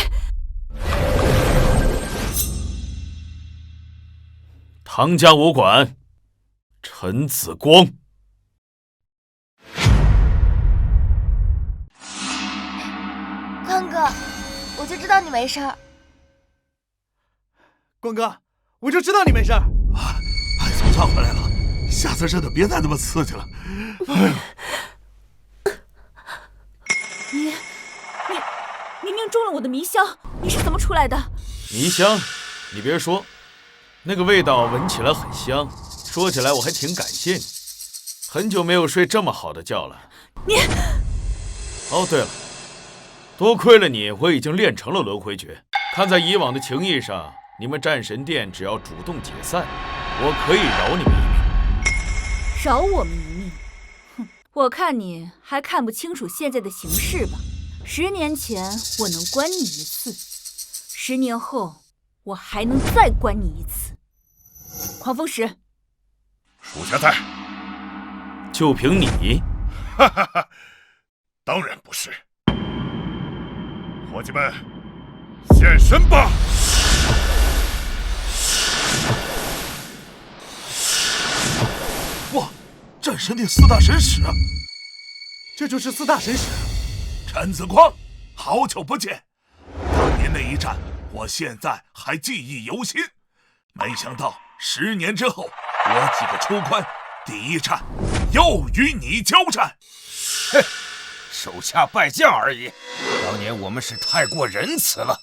唐家武馆，陈子光。光哥，我就知道你没事儿。光哥，我就知道你没事儿。总算回来了，下次真的别再那么刺激了。哎呦！你明明中了我的迷香，你是怎么出来的？迷香，你别说，那个味道闻起来很香，说起来我还挺感谢你。很久没有睡这么好的觉了。你……哦，对了，多亏了你，我已经练成了轮回诀。看在以往的情谊上，你们战神殿只要主动解散，我可以饶你们一命。饶我们一命？哼，我看你还看不清楚现在的形势吧。10年前我能关你一次，10年后我还能再关你一次。狂风使，属下在。就凭你？哈哈哈，当然不是。伙计们，现身吧！哇，战神殿4大神使，这就是4大神使。陈子光，好久不见！当年那一战，我现在还记忆犹新。没想到10年之后，我几个出关，第一战又与你交战。哼，手下败将而已。当年我们是太过仁慈了，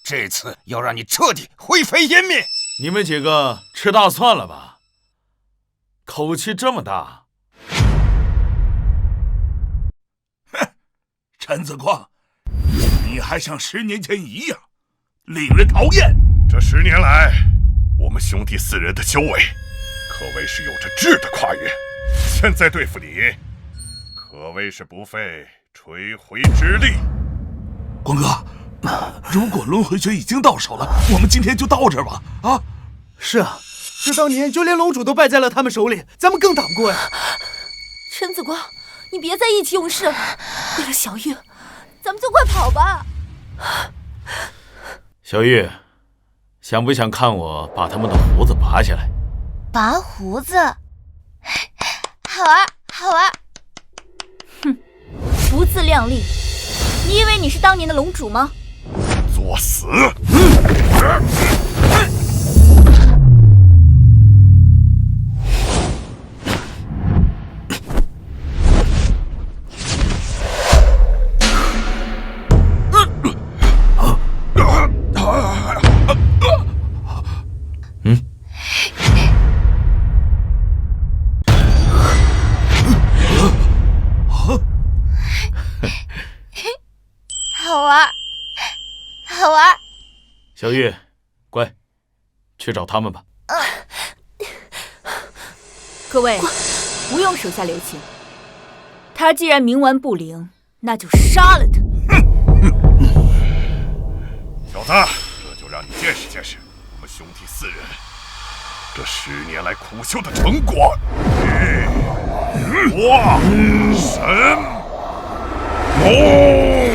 这次要让你彻底灰飞烟灭。你们几个吃大蒜了吧？口气这么大。哼，陈子光，你还像10年前一样，令人讨厌。这10年来，我们兄弟4人的修为，可谓是有着质的跨越。现在对付你，可谓是不费吹灰之力。光哥，如果轮回诀已经到手了，我们今天就到这儿吧。啊，是啊，这当年就连龙主都败在了他们手里，咱们更打不过呀。陈子光，你别再意气用事了，为了小玉，咱们就快跑吧。小玉，想不想看我把他们的胡子拔下来？拔胡子，好玩，好玩。哼，不自量力！你以为你是当年的龙主吗？作死！好玩，好玩。小玉，乖，去找他们吧。各位，不用手下留情。他既然冥顽不灵，那就杀了他。小子，这就让你见识见识我们兄弟4人这10年来苦修的成果。化神龙。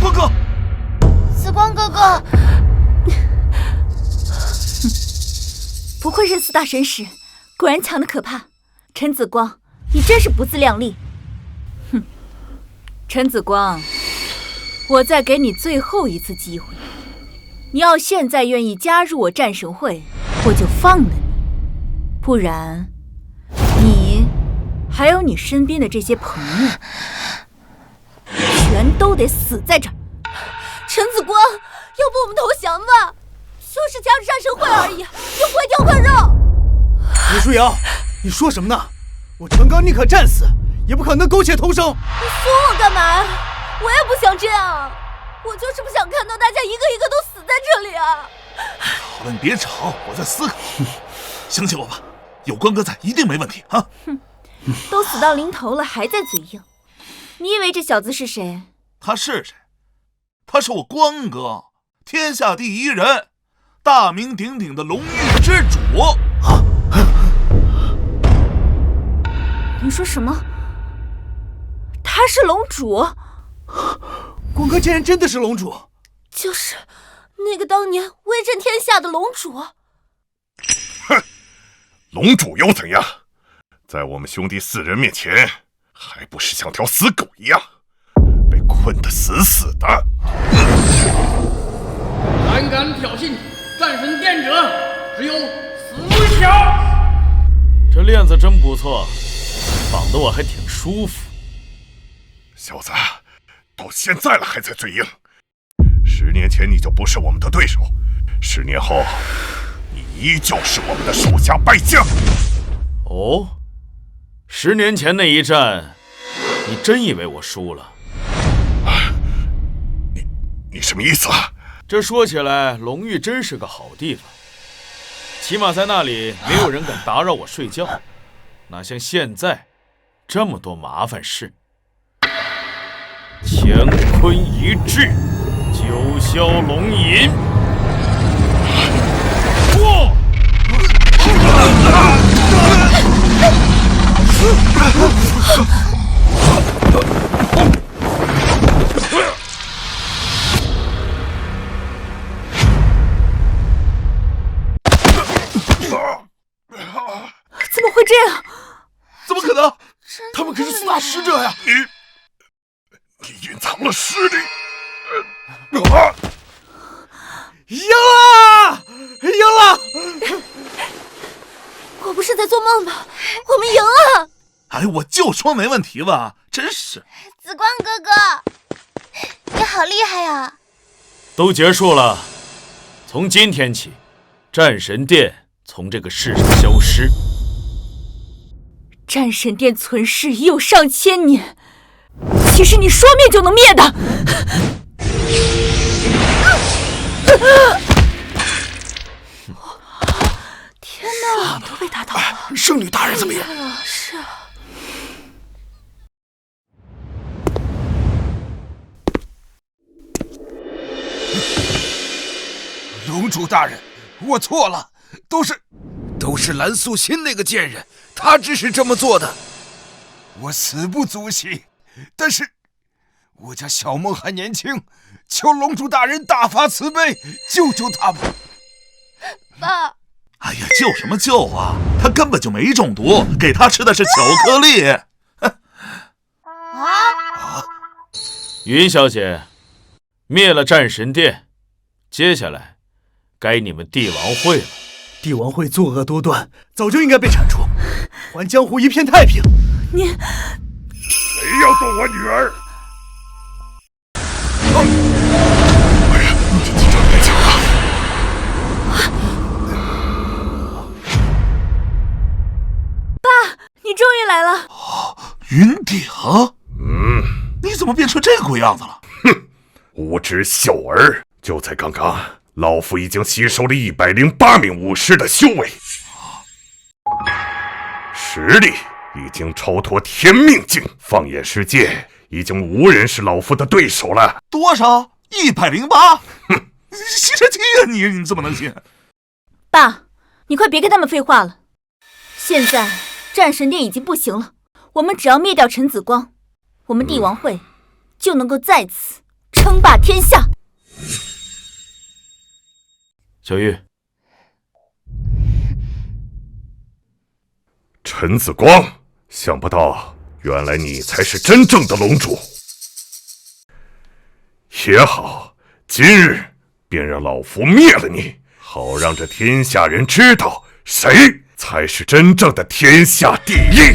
光哥，紫光哥哥，不愧是4大神使，果然强得可怕。陈子光，你真是不自量力。哼，陈子光，我再给你最后一次机会，你要现在愿意加入我战神会，我就放了你；不然，你还有你身边的这些朋友，全都得死在这儿。陈子光，要不我们投降吧？就是加入战神会而已，又不会丢块肉。李舒瑶，你说什么呢？我陈刚宁可战死，也不可能苟且偷生。你说我干嘛呀？我也不想这样，我就是不想看到大家一个一个都死在这里啊！好了，你别吵，我在思考。相信我吧，有关哥在，一定没问题啊！哼，都死到临头了，还在嘴硬。你以为这小子是谁？他是谁？他是我关哥，天下第一人，大名鼎鼎的龙域之主。你说什么？他是龙主？光哥竟然真的是龙主？就是那个当年威震天下的龙主。哼，龙主又怎样？在我们兄弟4人面前，还不是像条死狗一样，被困得死死的。胆敢挑衅战神殿者，只有死路一条。这链子真不错，绑得我还挺舒服。小子，到现在了还在嘴硬。10年前你就不是我们的对手，10年后，你依旧是我们的手下败将。哦，10年前那一战，你真以为我输了？你什么意思啊？这说起来，龙域真是个好地方，起码在那里没有人敢打扰我睡觉，哪像现在这么多麻烦事。乾坤一掷，九霄龙吟。怎么会这样？大使者呀！你隐藏了实力。赢了！赢了！我不是在做梦吧？我们赢了！哎，我就说没问题吧，真是。紫光哥哥，你好厉害呀！都结束了，从今天起，战神殿从这个世上消失。战神殿存世已有上千年，岂是你说灭就能灭的？天哪，都被打倒了！圣女大人怎么样？是啊。龙主大人，我错了，都是蓝素心那个贱人，他指使这么做的。我死不足惜，但是我家小梦还年轻，求龙主大人大发慈悲，救救他吧。爸，哎呀，救什么救啊？他根本就没中毒，给他吃的是巧克力。云小姐，灭了战神殿，接下来该你们帝王会了。帝王会作恶多端，早就应该被铲除，还江湖一片太平。你谁要动我女儿？你终于来了！云顶，你怎么变成这个鬼样子了？无知小儿！就在刚刚，老夫已经吸收了108名武师的修为，实力已经超脱天命境，放眼世界，已经无人是老夫的对手了。多少？108？哼，吸尘器呀！你怎么能信？爸，你快别跟他们废话了。现在战神殿已经不行了，我们只要灭掉陈子光，我们帝王会就能够再次称霸天下。小玉，陈子光，想不到原来你才是真正的龙主。也好，今日便让老夫灭了你，好让这天下人知道谁才是真正的天下第一。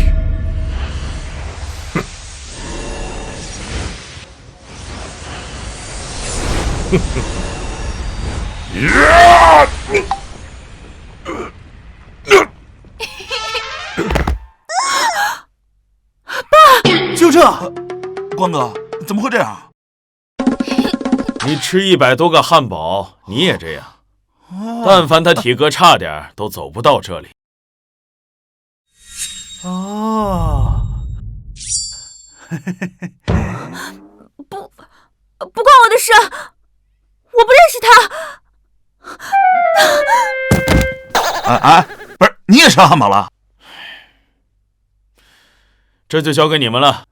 就这，光哥，怎么会这样？你吃100多个汉堡，你也这样。但凡他体格差点，都走不到这里。哦，不关我的事，我不认识他。不是，你也吃汉堡了？这就交给你们了。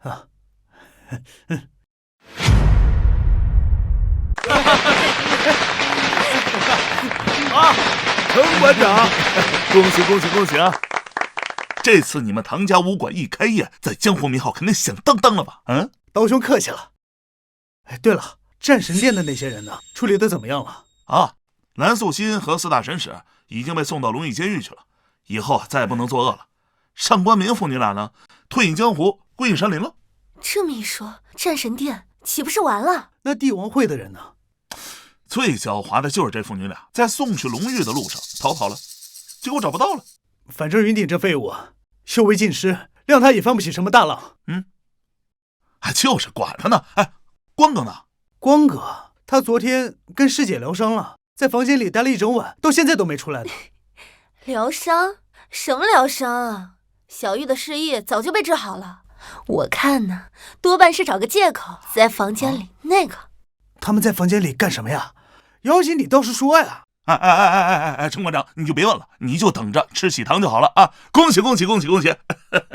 陈馆长，恭喜啊！这次你们唐家武馆一开业，在江湖名号肯定响当当了吧？刀兄客气了。哎，对了，战神殿的那些人呢？处理的怎么样了？蓝素心和4大神使已经被送到龙翼监狱去了，以后再也不能作恶了。上官明父女俩呢，退隐江湖，归隐山林了。这么一说，战神殿岂不是完了？那帝王会的人呢？最狡猾的就是这父女俩，在送去龙域的路上逃跑了，结果找不到了。反正云顶这废物修为尽失，谅他也翻不起什么大浪。就是管他呢。光哥呢？光哥，他昨天跟师姐疗伤了，在房间里待了1整晚，到现在都没出来呢。疗伤？什么疗伤啊？小玉的失忆早就被治好了，我看呢，多半是找个借口在房间里那个。他们在房间里干什么呀？妖精，你倒是说呀！陈馆长，你就别问了，你就等着吃喜糖就好了啊！恭喜！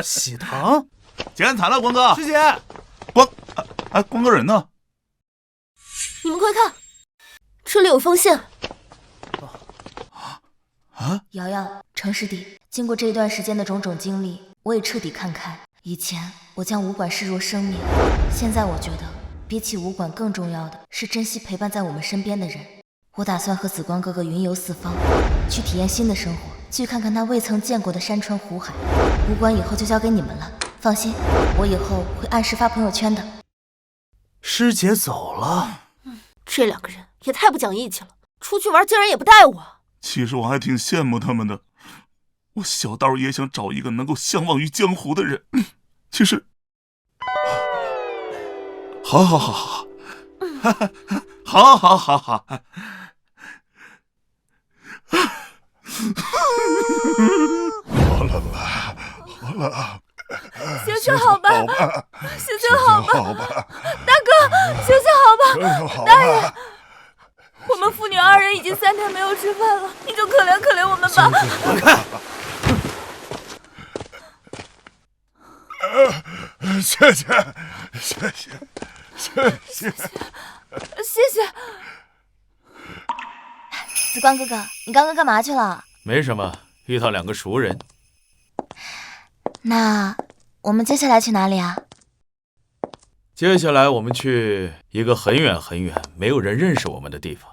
喜糖？剪彩了，光哥。师姐，光哥人呢？你们快看，这里有封信。瑶瑶，程师弟，经过这一段时间的种种经历，我也彻底看开，以前我将武馆视若生命，现在我觉得比起武馆更重要的是珍惜陪伴在我们身边的人。我打算和紫光哥哥云游四方，去体验新的生活，去看看他未曾见过的山川湖海。武馆以后就交给你们了，放心，我以后会按时发朋友圈的。师姐走了，这两个人也太不讲义气了，出去玩竟然也不带我。其实我还挺羡慕他们的，我小道也想找一个能够相忘于江湖的人。其实，好，好，好了，行行好吧，行好吧，大哥，行好吧，大人，我们父女二人已经3天没有吃饭了，你就可怜可怜我们吧。谢谢。紫光哥哥，你刚刚干嘛去了？没什么，遇到2个熟人。那我们接下来去哪里啊？接下来我们去一个很远很远、没有人认识我们的地方。